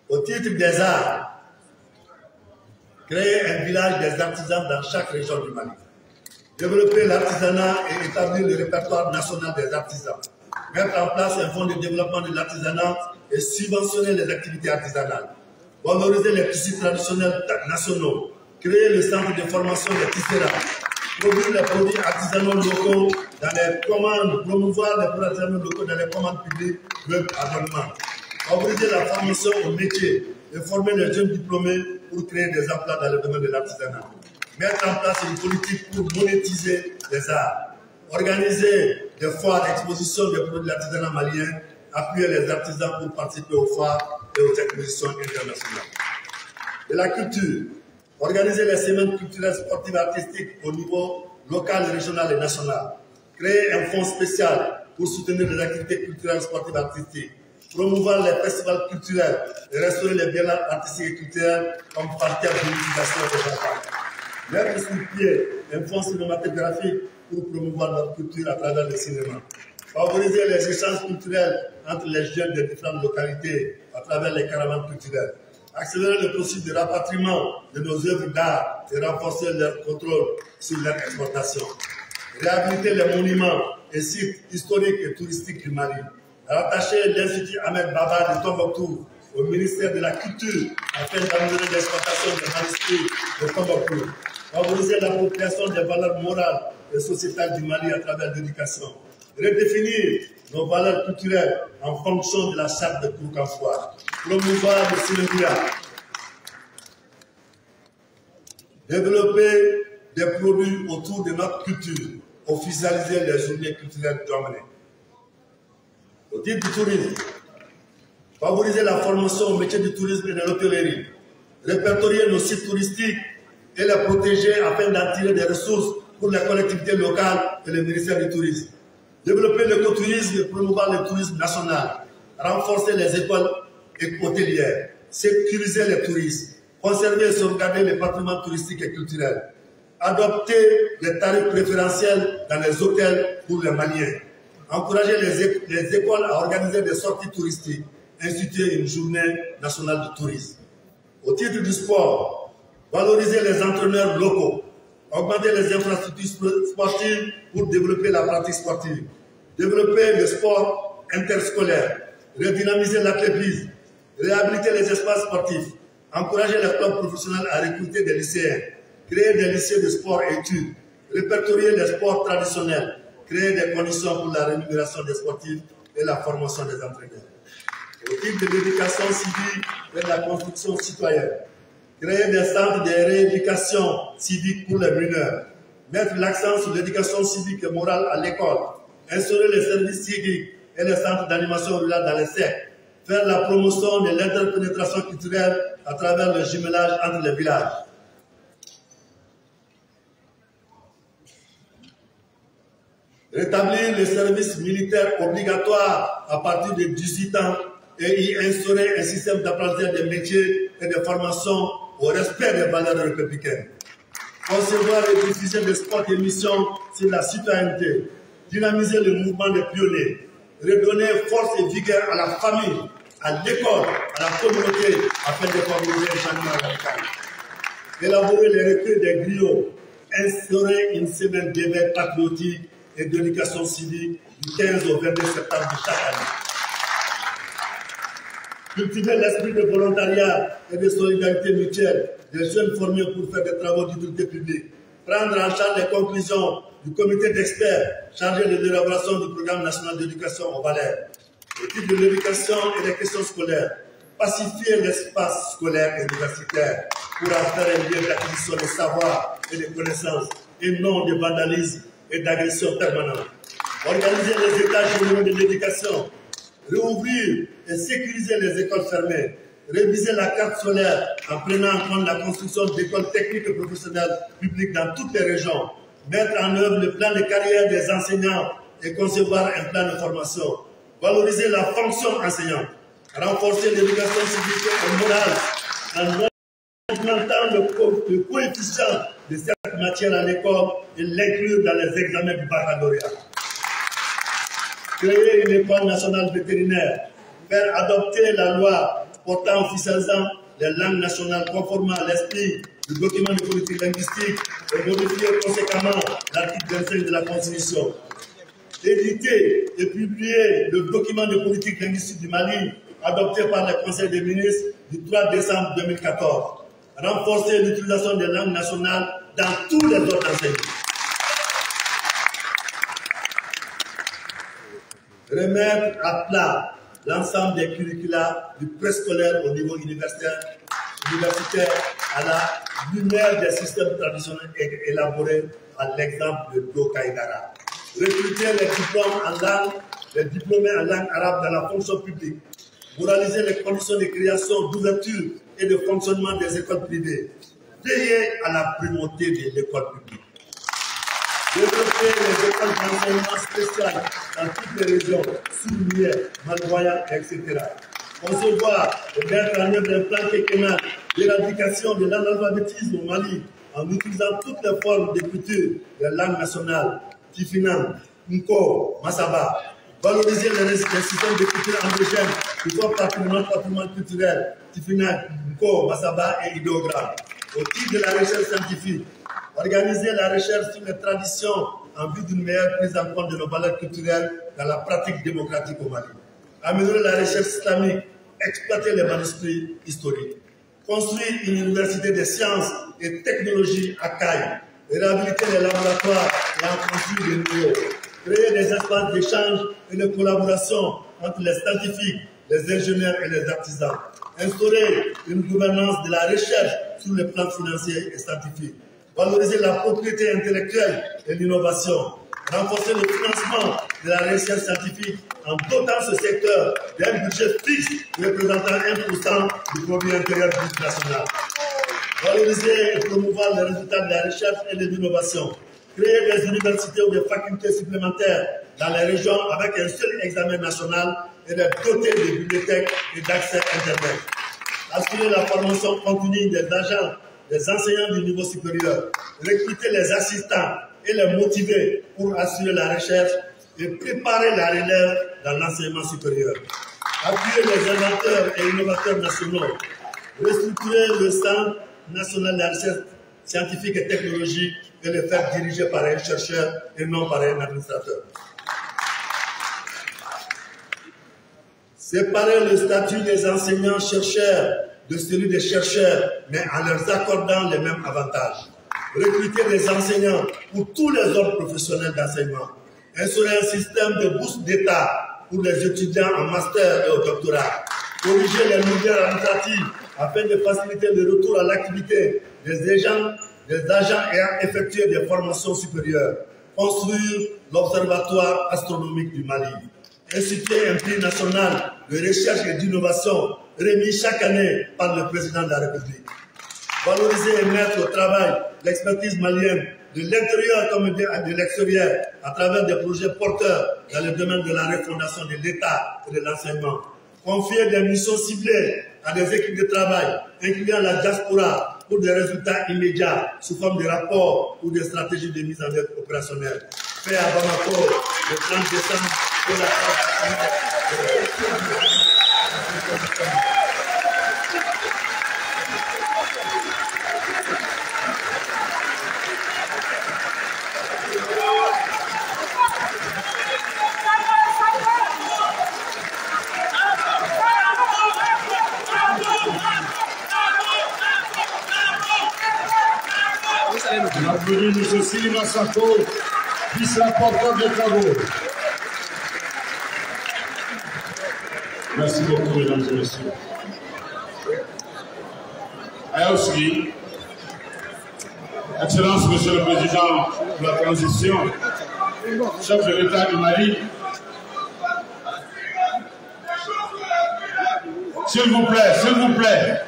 Au titre des arts, créer un village des artisans dans chaque région du Mali. Développer l'artisanat et établir le répertoire national des artisans. Mettre en place un fonds de développement de l'artisanat et subventionner les activités artisanales. Valoriser les tissus traditionnels nationaux. Créer le centre de formation des tisserands. Produire les produits artisanaux locaux dans les commandes, promouvoir les produits artisanaux locaux dans les commandes publiques, web abonnement. Favoriser la formation au métier et former les jeunes diplômés pour créer des emplois dans le domaine de l'artisanat. Mettre en place une politique pour monétiser les arts. Organiser des foires d'exposition des produits de l'artisanat malien. Appuyer les artisans pour participer aux foires et aux expositions internationales. De la culture. Organiser les semaines culturelles sportives et artistiques au niveau local, régional et national. Créer un fonds spécial pour soutenir les activités culturelles, sportives et artistiques. Promouvoir les festivals culturels et restaurer les biens artistiques et culturels comme partenaire de l'utilisation des enfants. Mettre sur pied un fonds cinématographique pour promouvoir notre culture à travers le cinéma. Favoriser les échanges culturels entre les jeunes des différentes localités à travers les caravanes culturelles. Accélérer le processus de rapatriement de nos œuvres d'art et renforcer leur contrôle sur leur exportation. Réhabiliter les monuments et sites historiques et touristiques du Mali. Rattacher l'Institut Ahmed Baba de Tombouctou au ministère de la Culture afin d'améliorer l'exploitation des manuscrits de Tombouctou. Favoriser l'appropriation des valeurs morales et sociétales du Mali à travers l'éducation. Redéfinir nos valeurs culturelles en fonction de la charte de Kouroukanfoua. Promouvoir le cinéma. Développer des produits autour de notre culture. Officialiser les journées culturelles dominées. Au titre du tourisme, favoriser la formation au métier du tourisme et de l'hôtellerie. Répertorier nos sites touristiques et les protéger afin d'en tirer des ressources pour les collectivités locales et le ministère du tourisme. Développer l'écotourisme et promouvoir le tourisme national. Renforcer les écoles hôtelières. Sécuriser les touristes. Conserver et sauvegarder les patrimoines touristiques et culturels. Adopter les tarifs préférentiels dans les hôtels pour les Maliens. Encourager les écoles à organiser des sorties touristiques. Instituer une journée nationale du tourisme. Au titre du sport, valoriser les entraîneurs locaux. Augmenter les infrastructures sportives pour développer la pratique sportive. Développer le sport interscolaire. Redynamiser l'athlétisme. Réhabiliter les espaces sportifs. Encourager les clubs professionnels à recruter des lycéens. Créer des lycées de sport et études. Répertorier les sports traditionnels. Créer des conditions pour la rémunération des sportifs et la formation des entraîneurs. Au titre de l'éducation civique et de la construction citoyenne. Créer des centres de rééducation civique pour les mineurs. Mettre l'accent sur l'éducation civique et morale à l'école. Instaurer les services civiques et les centres d'animation rurale dans les sectes. Faire la promotion de l'interpénétration culturelle à travers le jumelage entre les villages. Rétablir le service militaire obligatoire à partir de 18 ans et y instaurer un système d'apprentissage des métiers et de formation au respect des valeurs républicaines. Concevoir et diffuser des spots et missions sur la citoyenneté. Dynamiser le mouvement des pionniers. redonner force et vigueur à la famille, à l'école, à la communauté, afin de favoriser le changement radical. Élaborer les recueils des griots, instaurer une semaine d'éveil patriotique et d'éducation civique du 15 au 22 septembre de chaque année. Cultiver l'esprit de volontariat et de solidarité mutuelle des jeunes formés pour faire des travaux d'utilité publique. Prendre en charge les conclusions du comité d'experts chargé de l'élaboration du programme national d'éducation au Valais. L'étude de l'éducation et des questions scolaires. Pacifier l'espace scolaire et universitaire pour en faire un lieu d'acquisition de savoir et de connaissances et non de vandalisme et d'agression permanente. Organiser les états généraux de l'éducation. Réouvrir et sécuriser les écoles fermées. Réviser la carte scolaire en prenant en compte la construction d'écoles techniques et professionnelles publiques dans toutes les régions. Mettre en œuvre le plan de carrière des enseignants et concevoir un plan de formation. Valoriser la fonction enseignante. Renforcer l'éducation civique et morale en augmentant le coefficient de cette matière à l'école et l'inclure dans les examens du baccalauréat. Créer une école nationale vétérinaire. Faire adopter la loi portant officialisant les langues nationales conformément à l'esprit du document de politique linguistique et modifier conséquemment l'article 25 de la Constitution. Éditer et publier le document de politique linguistique du Mali adopté par le Conseil des ministres du 3 décembre 2014. Renforcer l'utilisation des langues nationales dans tous les autres enseignements. Remettre à plat l'ensemble des curricula du préscolaire au niveau universitaire à la lumière des systèmes traditionnels élaborés à l'exemple de Dokaïdara. Recruter les diplômés en langue arabe dans la fonction publique. Moraliser les conditions de création, d'ouverture et de fonctionnement des écoles privées. Veiller à la primauté de l'école publique. Développer les écoles d'enseignement spécial dans toutes les régions, sourds-muets, malvoyants, etc. Concevoir et mettre en œuvre un plan quinquennal d'éradication de l'analphabétisme au Mali en utilisant toutes les formes d'écriture des langues nationales, Tifinan, Nko, Masaba. Valoriser les systèmes d'écriture endogènes qui font partie de notre patrimoine culturel, Tifinan, Nko, Masaba et idéogramme. Au titre de la recherche scientifique, organiser la recherche sur les traditions en vue d'une meilleure prise en compte de nos valeurs culturelles dans la pratique démocratique au Mali. Améliorer la recherche islamique, exploiter les manuscrits historiques. Construire une université de sciences et technologies à Caille. Réhabiliter les laboratoires et en construire des nouveaux. Créer des espaces d'échange et de collaboration entre les scientifiques, les ingénieurs et les artisans. Instaurer une gouvernance de la recherche sur le plan financier et scientifique. Valoriser la propriété intellectuelle et l'innovation. Renforcer le financement de la recherche scientifique en dotant ce secteur d'un budget fixe représentant 1% du produit intérieur brut national. Valoriser et promouvoir les résultats de la recherche et de l'innovation. Créer des universités ou des facultés supplémentaires dans les régions avec un seul examen national et les doter de bibliothèques et d'accès Internet. Assurer la formation continue des agents, des enseignants du niveau supérieur. Recruter les assistants et les motiver pour assurer la recherche et préparer la relève dans l'enseignement supérieur. Appuyer les inventeurs et innovateurs nationaux. Restructurer le Centre national de la recherche scientifique et technologique et le faire diriger par un chercheur et non par un administrateur. Séparer le statut des enseignants-chercheurs de celui des chercheurs, mais en leur accordant les mêmes avantages. Recruter des enseignants pour tous les autres professionnels d'enseignement. Instaurer un système de bourse d'État pour les étudiants en master et au doctorat. Corriger les lourdeurs administratives afin de faciliter le retour à l'activité des agents ayant effectué des formations supérieures. Construire l'Observatoire astronomique du Mali. Instituer un prix national de recherche et d'innovation remis chaque année par le président de la République. Valoriser et mettre au travail l'expertise malienne de l'intérieur comme de l'extérieur à travers des projets porteurs dans le domaine de la refondation de l'État et de l'enseignement. Confier des missions ciblées à des équipes de travail, incluant la diaspora, pour des résultats immédiats sous forme de rapports ou de stratégies de mise en œuvre opérationnelle. Fait à Bamako le 30 décembre Bienvenue, M. Silima Sako, vice-rapporteur des travaux. Merci beaucoup, mesdames et messieurs. Aussi, Excellence, Monsieur le Président de la Transition, chef de l'État du Mali, s'il vous plaît, s'il vous plaît,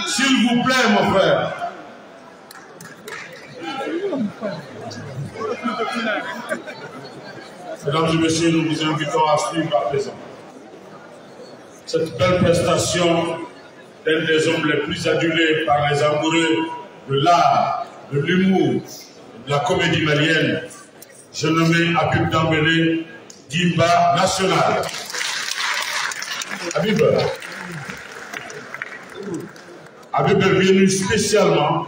s'il vous plaît, mon frère. Mesdames et messieurs, nous vous invitons à suivre à présent cette belle prestation d'un des hommes les plus adulés par les amoureux de l'art, de l'humour, de la comédie malienne. Je nomme Habib Dembélé, Dimba National. Habib est venu spécialement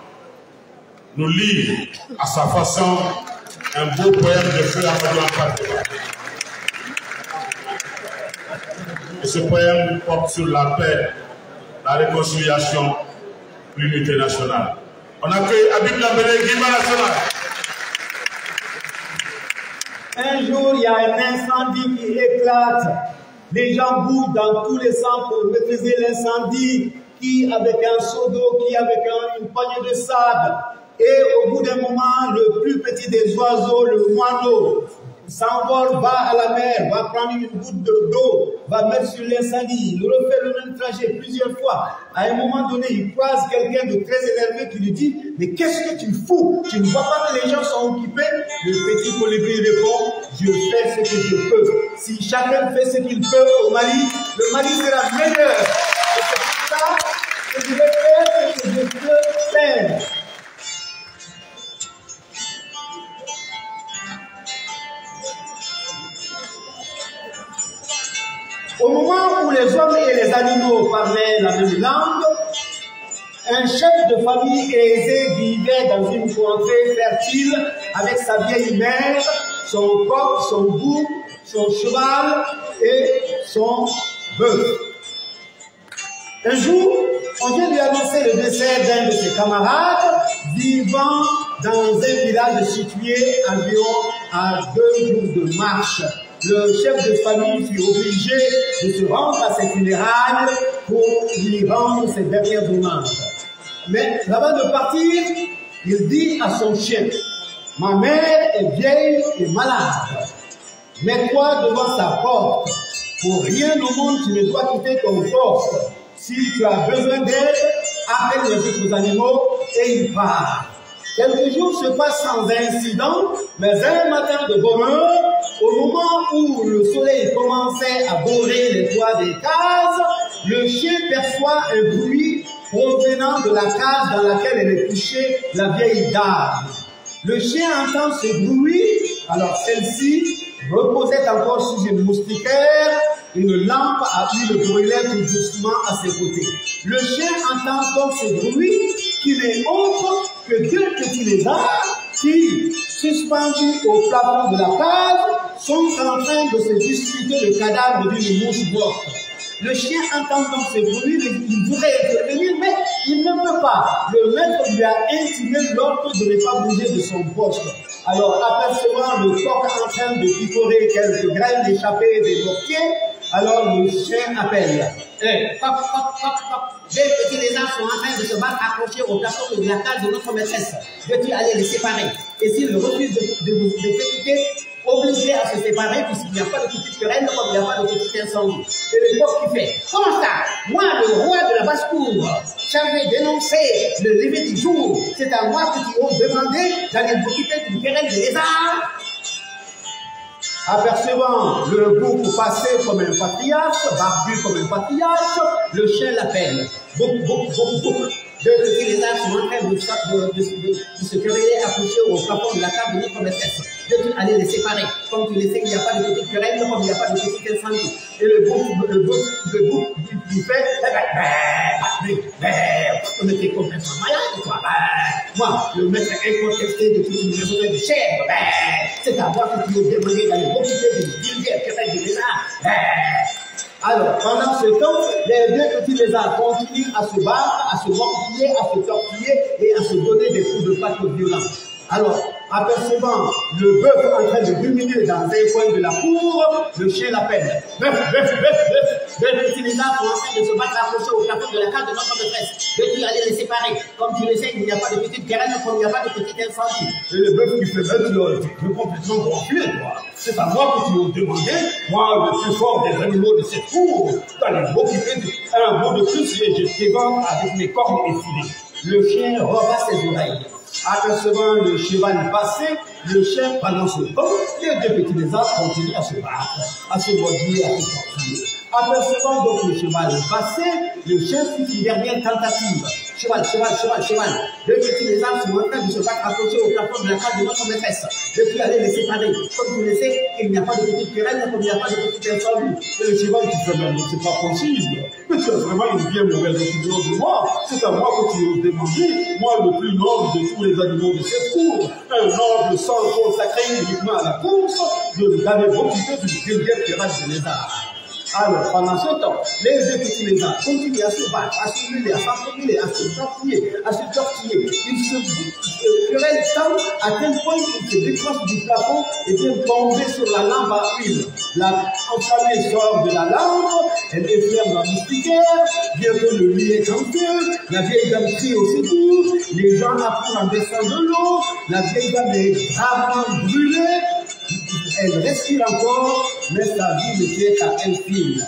nous lire à sa façon un beau poème de Feu Amadou Hampâté. Et ce poème porte sur la paix, la réconciliation, l'unité nationale. On accueille Habib Dembélé, Dimba National. Un jour, il y a un incendie qui éclate. Les gens bougent dans tous les sens pour maîtriser l'incendie, qui avec un seau d'eau, qui avec une poignée de sable. Et au bout d'un moment, le plus petit des oiseaux, le moineau, s'envole, va à la mer, va prendre une goutte d'eau, va mettre sur l'incendie. Il refait le même trajet plusieurs fois. À un moment donné, il croise quelqu'un de très énervé qui lui dit « Mais qu'est-ce que tu fous? Tu ne vois pas que les gens sont occupés ?» Le petit colibri répond « Je fais ce que je peux. Si chacun fait ce qu'il peut au Mali, le Mali sera meilleur. Et c'est pour ça que je vais faire ce que je peux faire. » Au moment où les hommes et les animaux parlaient la même langue, un chef de famille aisé vivait dans une contrée fertile avec sa vieille mère, son coq, son bouc, son cheval et son bœuf. Un jour, on vient lui annoncer le décès d'un de ses camarades vivant dans un village situé environ à 2 jours de marche. Le chef de famille fut obligé de se rendre à ses funérailles pour lui rendre ses derniers hommages. Mais avant de partir, il dit à son chien, « Ma mère est vieille et malade. Mets-toi devant sa porte. Pour rien au monde, tu ne dois quitter ton poste. Si tu as besoin d'aide, appelle les autres animaux et il part. » Quelques jours se passent sans incident, mais un matin de bonne heure, au moment où le soleil commençait à dorer les toits des cases, le chien perçoit un bruit provenant de la case dans laquelle elle est couchée la vieille dame. Le chien entend ce bruit, alors celle-ci reposait encore sous une moustiquaire, une lampe à huile brûlait tout doucement à ses côtés. Le chien entend donc ce bruit qui n'est autre que 2 petits lézards qui, suspendus au plafond de la case, sont en train de se disputer le cadavre d'une mouche morte. Le chien entend donc ce bruit, il voudrait intervenir, mais il ne peut pas. Le maître lui a intimé l'ordre de ne pas bouger de son poste. Alors, apercevant le coq en train de picorer quelques graines échappées des mortiers, alors le chien appelle. Coq, coq, coq, coq. 2 petits lézards sont en train de se battre accrochés au plafond de la case de notre maîtresse. Veux-tu aller les séparer? Et s'ils refusent de s'écouter, obligés à se séparer puisqu'il n'y a pas de petite querelle comme il n'y a pas de petit incendie. Et le coq qui fait, comment ça? Moi, le roi de la basse-cour, chargé d'énoncer le lever du jour, c'est à moi que tu oses demander d'aller m'occuper d'une querelle de lézards. Apercevant le bouc passer comme un patriarche, barbu comme un patriarche, le chien l'appelle. Bouc, bouc, bouc, bouc. 2 petits lézards sont en train de se quereller accrochés au plafond de la table de notre maîtresse. Je dis allez les séparer. Comme tu le sais, il n'y a pas de petite querelle, comme il n'y a pas de petit incendie. Et le bouc du fait, on était complètement malade, quoi. Moi, le maître incontesté de toute une maison de chair, c'est à moi que tu me demandais d'aller m'occuper d'une vulgaire querelle de lézard. Alors, pendant ce temps, les deux petits lézards continuent à se battre, à se mordiller, à se tortiller et à se donner des coups de patte violents. Alors, apercevant le bœuf en train de ruminer dans un coin de la cour, le chien l'appelle. Bœuf, bœuf, bœuf, bœuf. Deux petits lézards sont en train de se battre accrochés au plafond de la cage de notre maîtresse. Je dis allez les séparer. Comme tu le sais, il n'y a pas de petite querelle, comme il n'y a pas de petit incendie. Et le bœuf qui fait mettre tu complètement gonflé, toi. C'est à moi que tu m'as demandé, moi, le plus fort des animaux de cette cour, d'aller m'occuper d'un mot de plus et je t'évente avec mes cornes effilées. Le chien rebat ses oreilles. Apercevant le cheval passer, le chien, pendant ce temps, les deux petits lézards continuent à se battre, à se mordiller, à se tortiller. Apercevant donc le cheval passer, le chien fit une dernière tentative. Cheval, cheval, cheval, cheval. Deux petits lézards sont en train de se battre accrochés au plafond de la cage de notre maîtresse. Je puis aller les séparer. Comme tu le sais, il n'y a pas de petite querelle, comme il n'y a pas de petit incendie. Et le cheval qui fait même, c'est pas possible. Mais tu as vraiment une bien mauvaise opinion de moi. C'est à moi que tu as demandé, moi le plus noble de tous les animaux de cette cour, un noble sans consacré uniquement à la course, d'aller m'occuper d'une vulgaire querelle de lézard. Alors, pendant ce temps, les deux petits lézards continuent à se battre, à se muler, à s'enfremuler, à se tortiller, à se tortiller. Ils se querellent tant à tel point qu'ils se décrochent du plafond et viennent tomber sur la lampe à huile. La enflammée sort de la lampe, elle éclaire la moustiquaire, bientôt le lit est en feu, la vieille dame crie au secours, les gens apprennent en descendant de l'eau, la vieille dame est gravement brûlée. Elle respire encore, mais sa vie ne tient qu'à un fil.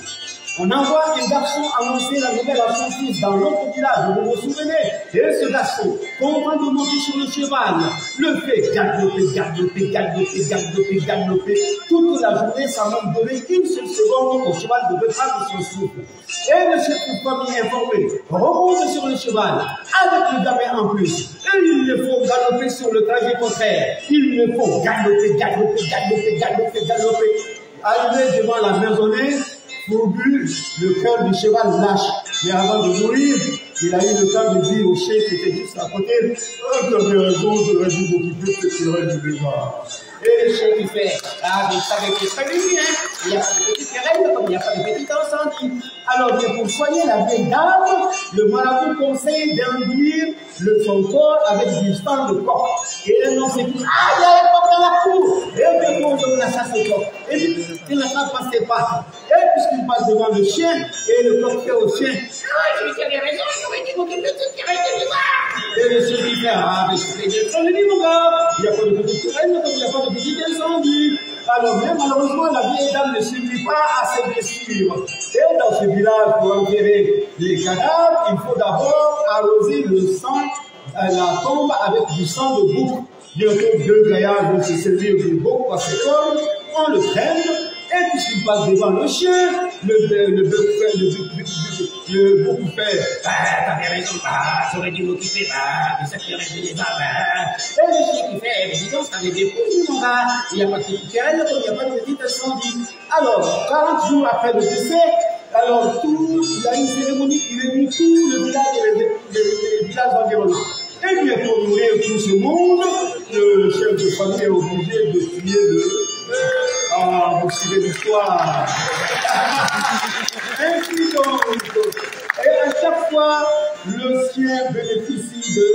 On envoie un garçon annoncer la nouvelle à son fils dans l'autre village, vous vous souvenez? Et ce garçon, content de monter sur le cheval, le fait galoper, galoper, galoper, galoper, galoper, toute la journée sans même donner une seule seconde au cheval de reprendre son souffle. Et le chef de famille informé remonte sur le cheval, avec le gamin en plus. Et il me faut galoper sur le trajet contraire. Il me faut galoper, galoper, galoper, galoper, galoper. Arrivé devant la maisonnée, fourbu, le cœur du cheval lâche. Mais avant de mourir, il a eu le temps de dire au chien qui était juste à côté, « Oh, tu avais raison, j'aurais dû m'occuper de cette querelle du lézard. » Et le chien qui fait, « Ah, mais ça avait été prévu, hein. Il n'y a pas de petite querelle, comme il n'y a pas de petit incendie. » Alors, bien pour soigner la vieille dame, le marabout conseille d'enduire son corps avec du sang de coq. Et elle n'en sait plus. Ah, il y a un coq dans la cour. Et bientôt, on donne la chasse au coq. Et puis, il n'attrape pas ses pattes. Et puisqu'il passe devant le chien, et le coq fait au chien, « Ah, je me suis raison, j'aurais dit m'occuper de cette querelle de lézard. » Et le chien qui fait, « Ah, mais c'est bien, je l'ai dit, mon gars, il n'y a pas de petite querelle, il n'y a pas de petit incendie. » Alors, mais malheureusement, la vieille dame ne suffit pas à ses blessures. Et dans ce village, pour enterrer les cadavres, il faut d'abord arroser le sang, la tombe avec du sang de bouc. Bientôt, deux gaillards vont se servir du bouc par ses cornes, on le traîne, et puisqu'il passe devant le chien, le bouc fait, « t'avais raison, j'aurais dû m'occuper de cette querelle de lézard. » Et le chien qui fait, « Mais dis donc, ça avait des coups, mon gars, il n'y a pas de petite querelle, il n'y a pas de petit incendie. » Alors, 40 jours après le décès, alors il y a une cérémonie qui réunit tout le village et les villages environnants. Et bien pour nourrir tout ce monde, le chef de famille est obligé de tuer vous suivez l'histoire. Ainsi donc, et à chaque fois, le chien bénéficie de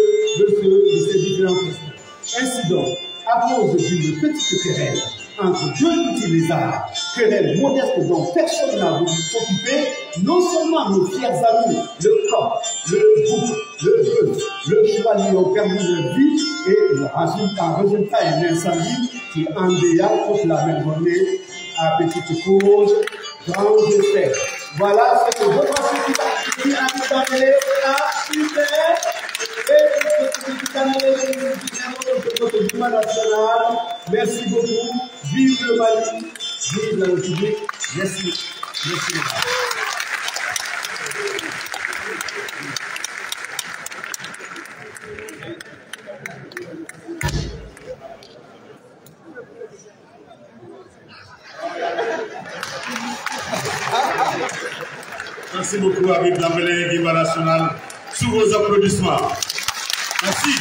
ces différentes questions. Ainsi donc, à cause d'une petite querelle entre deux petits lézards, querelle modeste dont personne n'a voulu s'occuper, non seulement nos fiers amis, le coq, le bouc, le bœuf, le chevalier ont perdu leur vie et en résultat un incendie qui endeuilla toute la même journée à petite cause, grande effet. Voilà ce que votre activité a mis dans les super. Et notre journal national. Merci beaucoup. Vive le Mali, vive la République. Merci. Merci. Merci beaucoup, Habib Dambélé, Guimba National, sous vos applaudissements. Merci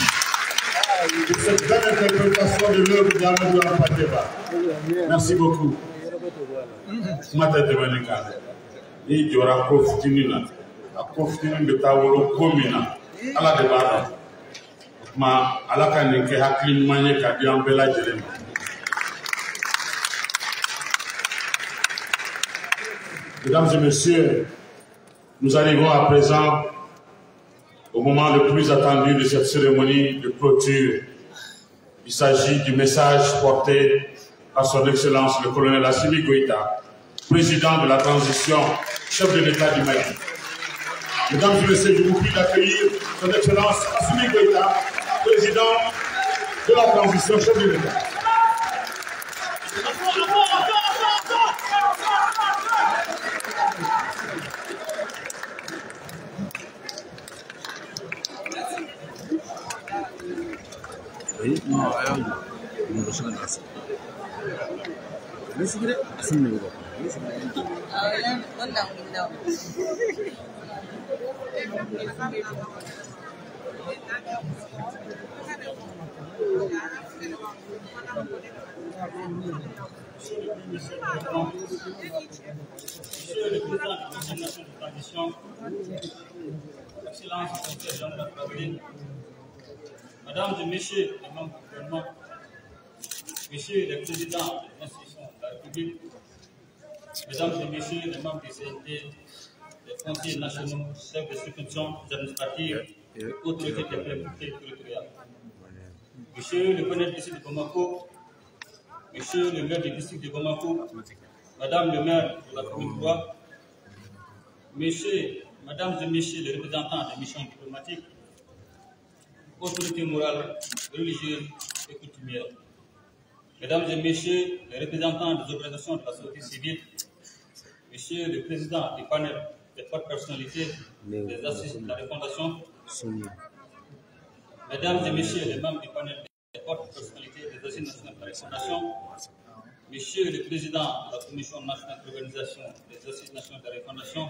pour cette belle interprétation de l'œuvre d'Amadou Ampateba. Merci beaucoup. Ni jora kofitinina a kofitinin bɛ taa wolo ko min na ala de b'a dɔn o tuma ala ka nin kɛ hakili ɲuman ye k'a di an bɛɛ lajɛlen ma. Mesdames et messieurs, nous arrivons à présent au moment le plus attendu de cette cérémonie de clôture. Il s'agit du message porté à son Excellence le colonel Assimi Goïta, président de la transition, chef de l'État du Mali. Mesdames et messieurs, je vous prie d'accueillir son Excellence Assimi Goïta, président de la transition, chef de l'État. Oui, non, non, Mesdames et messieurs les membres du gouvernement, messieurs les présidents des institutions de la République, mesdames et messieurs les membres des CNT, des conseillers nationaux, chefs de structures administratives, autorités des collectivités territoriales, monsieur le gouverneur du district de Bamako, monsieur le maire du district de Bamako, madame le maire de la commune 3, mesdames et messieurs les représentants des missions diplomatiques, autorités morales, religieuses et coutumières. Mesdames et messieurs les représentants des organisations de la société civile, monsieur le président du panel des fortes personnalités des assises de la refondation, mesdames et messieurs les membres du panel des fortes personnalités des assises nationales de la refondation, monsieur le président de la commission nationale d'organisation des assises nationales de la refondation,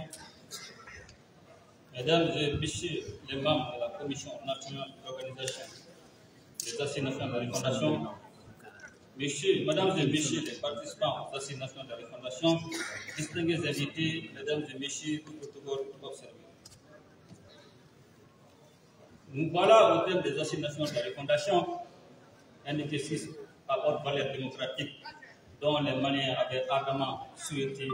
mesdames et messieurs les membres de la commission nationale d'organisation des assises nationales de la refondation, mesdames et messieurs les participants aux assises nationales de la refondation, distingués invités, mesdames et messieurs, tout protocole observé. Nous voilà au thème des assises nationales de la refondation, un exercice à haute valeur démocratique dont les Maliens avaient ardemment souhaité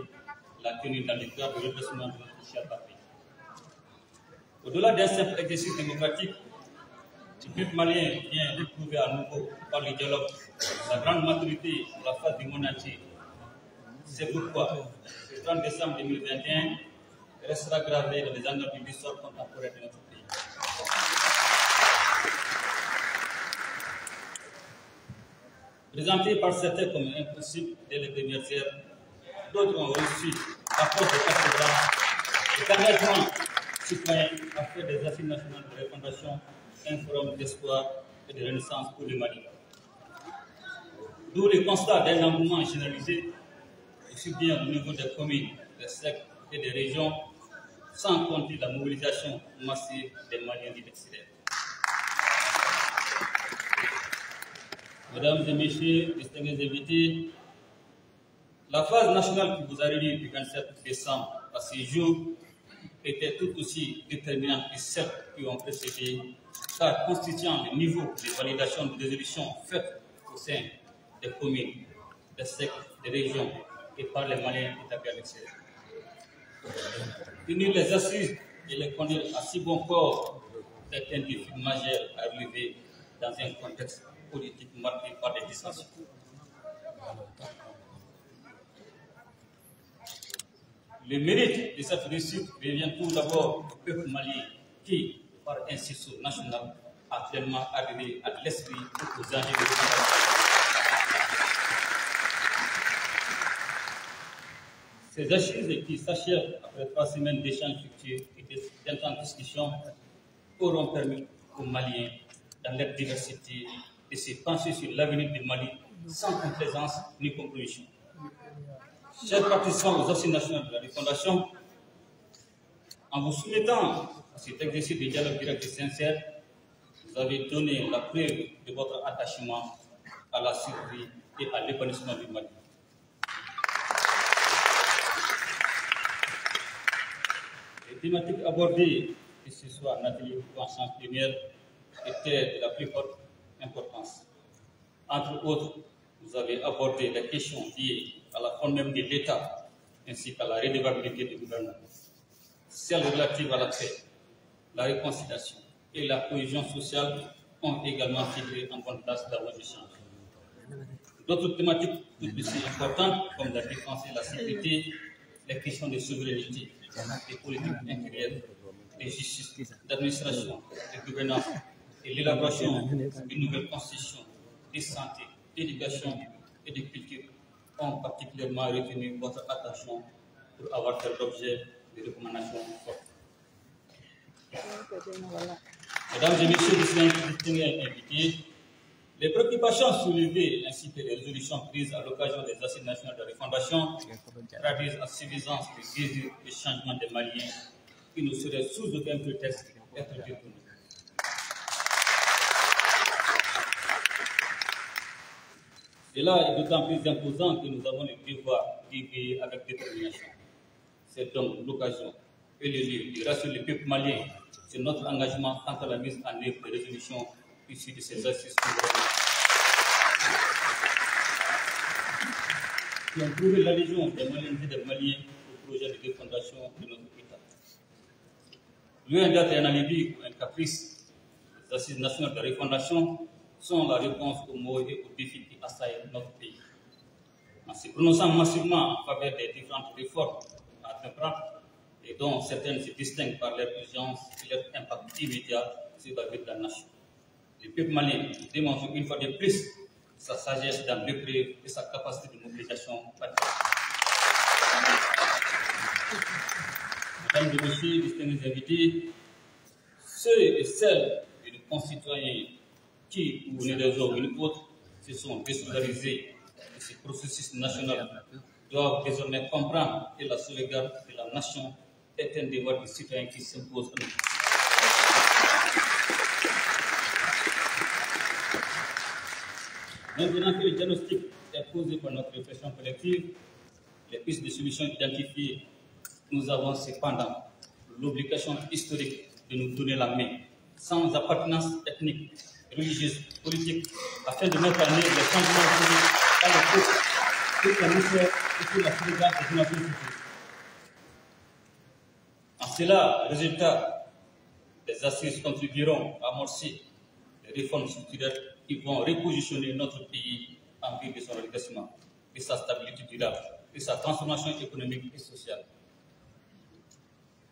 la tenue dans le cadre du redressement de notre cher patrie. Au-delà d'un simple exercice démocratique, le peuple malien vient de prouver à nouveau par le dialogue la grande maturité de la phase du monde entier. C'est pourquoi le 30 décembre 2021 restera gravé dans les annales de l'histoire contemporaine de notre pays. Présenté par certains comme impossible dès les premières heures, d'autres ont reçu à cause de quatre engagement citoyen à faire des assises nationales de refondation un forum d'espoir et de renaissance pour le Mali. D'où le constat d'un engouement généralisé, aussi bien au niveau des communes, des sectes et des régions, sans compter la mobilisation massive des Maliens du l'extérieur. Mesdames et messieurs, distingués invités, la phase nationale qui vous a réunis du 27 décembre à ce jour était tout aussi déterminante que celles qui ont précédé, car constituant le niveau de validation de résolutions faites au sein des communes, des sectes, des régions et par les Maliens établis à l'extérieur. Unir les assises et les conduire à si bon port est un défi majeur à relever dans un contexte politique marqué par des dissensions. Le mérite de cette réussite revient tout d'abord au peuple malien qui, par un sursaut national, a pleinement adhéré à l'esprit aux enjeux de l'opération. Ces assises qui s'achèvent après 3 semaines d'échanges fructueux et d'intenses discussions auront permis aux Maliens, dans leur diversité, de se pencher sur l'avenir du Mali sans complaisance ni compromission. Chers participants aux assises nationales de la refondation, En vous soumettant à cet exercice de dialogue direct et sincère, vous avez donné la preuve de votre attachement à la survie et à l'épanouissement du Mali. Les thématiques abordées, que ce soit en atelier ou en séance plénière, étaient de la plus forte importance. Entre autres, vous avez abordé la question liée à la forme même de l'État, ainsi qu'à la redevabilité du gouvernement. Celles relatives à la paix, la réconciliation et la cohésion sociale ont également figuré en bonne place dans vos échanges. D'autres thématiques tout aussi importantes, comme la défense et la sécurité, les questions de souveraineté, des politiques intérieures, de justice, d'administration, de gouvernance et l'élaboration d'une nouvelle constitution, de santé, d'éducation et de culture ont particulièrement retenu votre attention pour avoir fait l'objet de recommandations fortes. Mesdames et messieurs les distingués invités, les préoccupations soulevées ainsi que les résolutions prises à l'occasion des Assises nationales de refondation traduisent en suffisance le désir de changement des Maliens qui ne serait sous aucun prétexte être détourné. Cela est d'autant plus imposant que nous avons le devoir d'y veiller avec détermination. C'est donc l'occasion et le lieu de rassurer le peuple malien sur notre engagement quant à la mise en œuvre des résolutions issues de ces assises qui ont prouvé l'adhésion des Maliens et des Maliens au projet de refondation de notre État. Loin d'être un alibi ou un caprice, les assises nationales de refondation sont la réponse aux maux et aux défis qui assaillent notre pays. En se prononçant massivement en faveur des différentes réformes à entreprendre, et dont certaines se distinguent par leur urgence et leur impact immédiat sur la vie de la nation. Le peuple malien démontre une fois de plus sa sagesse dans l'épreuve et sa capacité de mobilisation patriotique. Mesdames et messieurs, distingués invités, ceux et celles de nos concitoyens qui, pour une raison ou une autre, se sont désolidarisés de ce processus national doivent désormais comprendre que la sauvegarde de la nation est un devoir du citoyen qui s'impose à nous. Maintenant que le diagnostic est posé par notre réflexion collective, les pistes de solutions identifiées, nous avons cependant l'obligation historique de nous donner la main, sans appartenance ethnique, religieuse, politique, afin de mettre en œuvre les changements politiques dans le peuple, pour la mission et pour la sauvegarde des générations futures. En cela, le résultat des assises contribueront à amorcer les réformes structurelles qui vont repositionner notre pays en vue de son redressement, de sa stabilité durable, de sa transformation économique et sociale.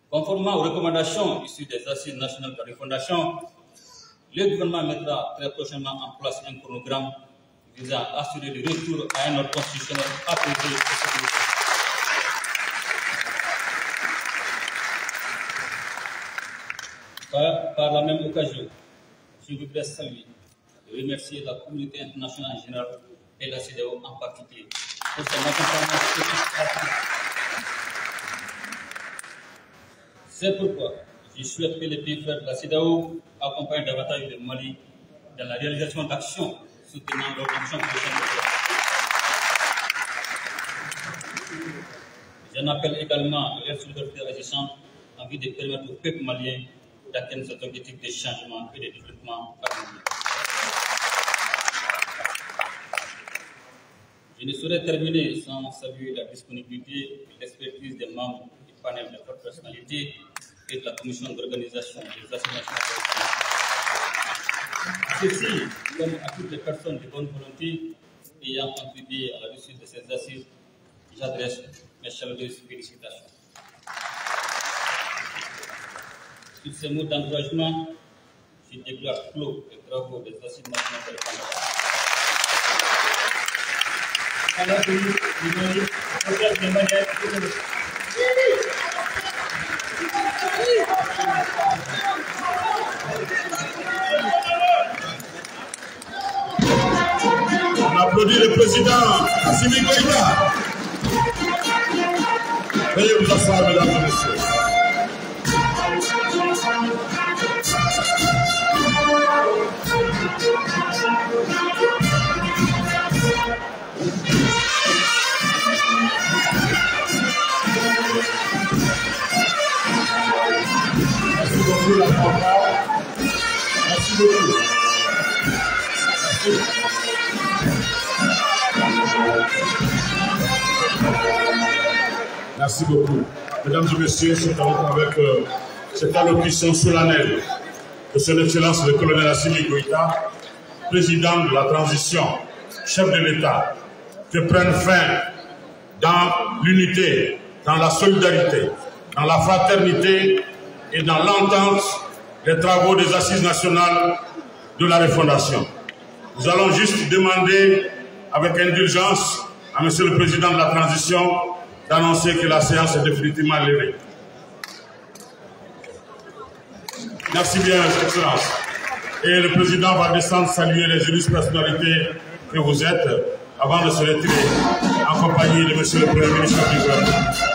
Conformément aux recommandations issues des assises nationales de refondation, le gouvernement mettra très prochainement en place un chronogramme visant à assurer le retour à un ordre constitutionnel apaisé et sécurisé. Par la même occasion, je voudrais saluer et remercier la communauté internationale en général et la CEDEAO en particulier pour son accompagnement spécifique. C'est pourquoi je souhaite que les pays frères de la CEDEAO accompagnent davantage le Mali dans la réalisation d'actions soutenant l'organisation prochaine de l'État. J'en appelle également à leur solidarité agissante en vue de permettre au peuple malien d'atteindre cet objectif de changement et de développement harmonieux. Je ne saurais terminer sans saluer la disponibilité et l'expertise des membres du panel de fortes personnalités et de la commission d'organisation des assises nationales. Ceci, comme à toutes les personnes de bonne volonté ayant contribué à la réussite de ces assises, j'adresse mes chaleureuses félicitations. Sur ces mots d'encouragement, je déclare clos les travaux des assises nationales de refondation. On applaudit le président Assimi Goïta. Veuillez vous asseoir, mesdames et messieurs. sur la pancarte. Merci beaucoup. Merci. Merci beaucoup. Mesdames et messieurs, c'est donc avec cette allocution solennelle de son Excellence le colonel Assimi Goïta, président de la transition, chef de l'État, que prennent fin dans l'unité, dans la solidarité, dans la fraternité et dans l'entente les travaux des Assises nationales de la refondation. Nous allons juste demander avec indulgence à Monsieur le Président de la transition d'annoncer que la séance est définitivement levée. Merci bien, Excellence. Et le Président va descendre saluer les illustres personnalités que vous êtes avant de se retirer en compagnie de Monsieur le Premier ministre du gouvernement.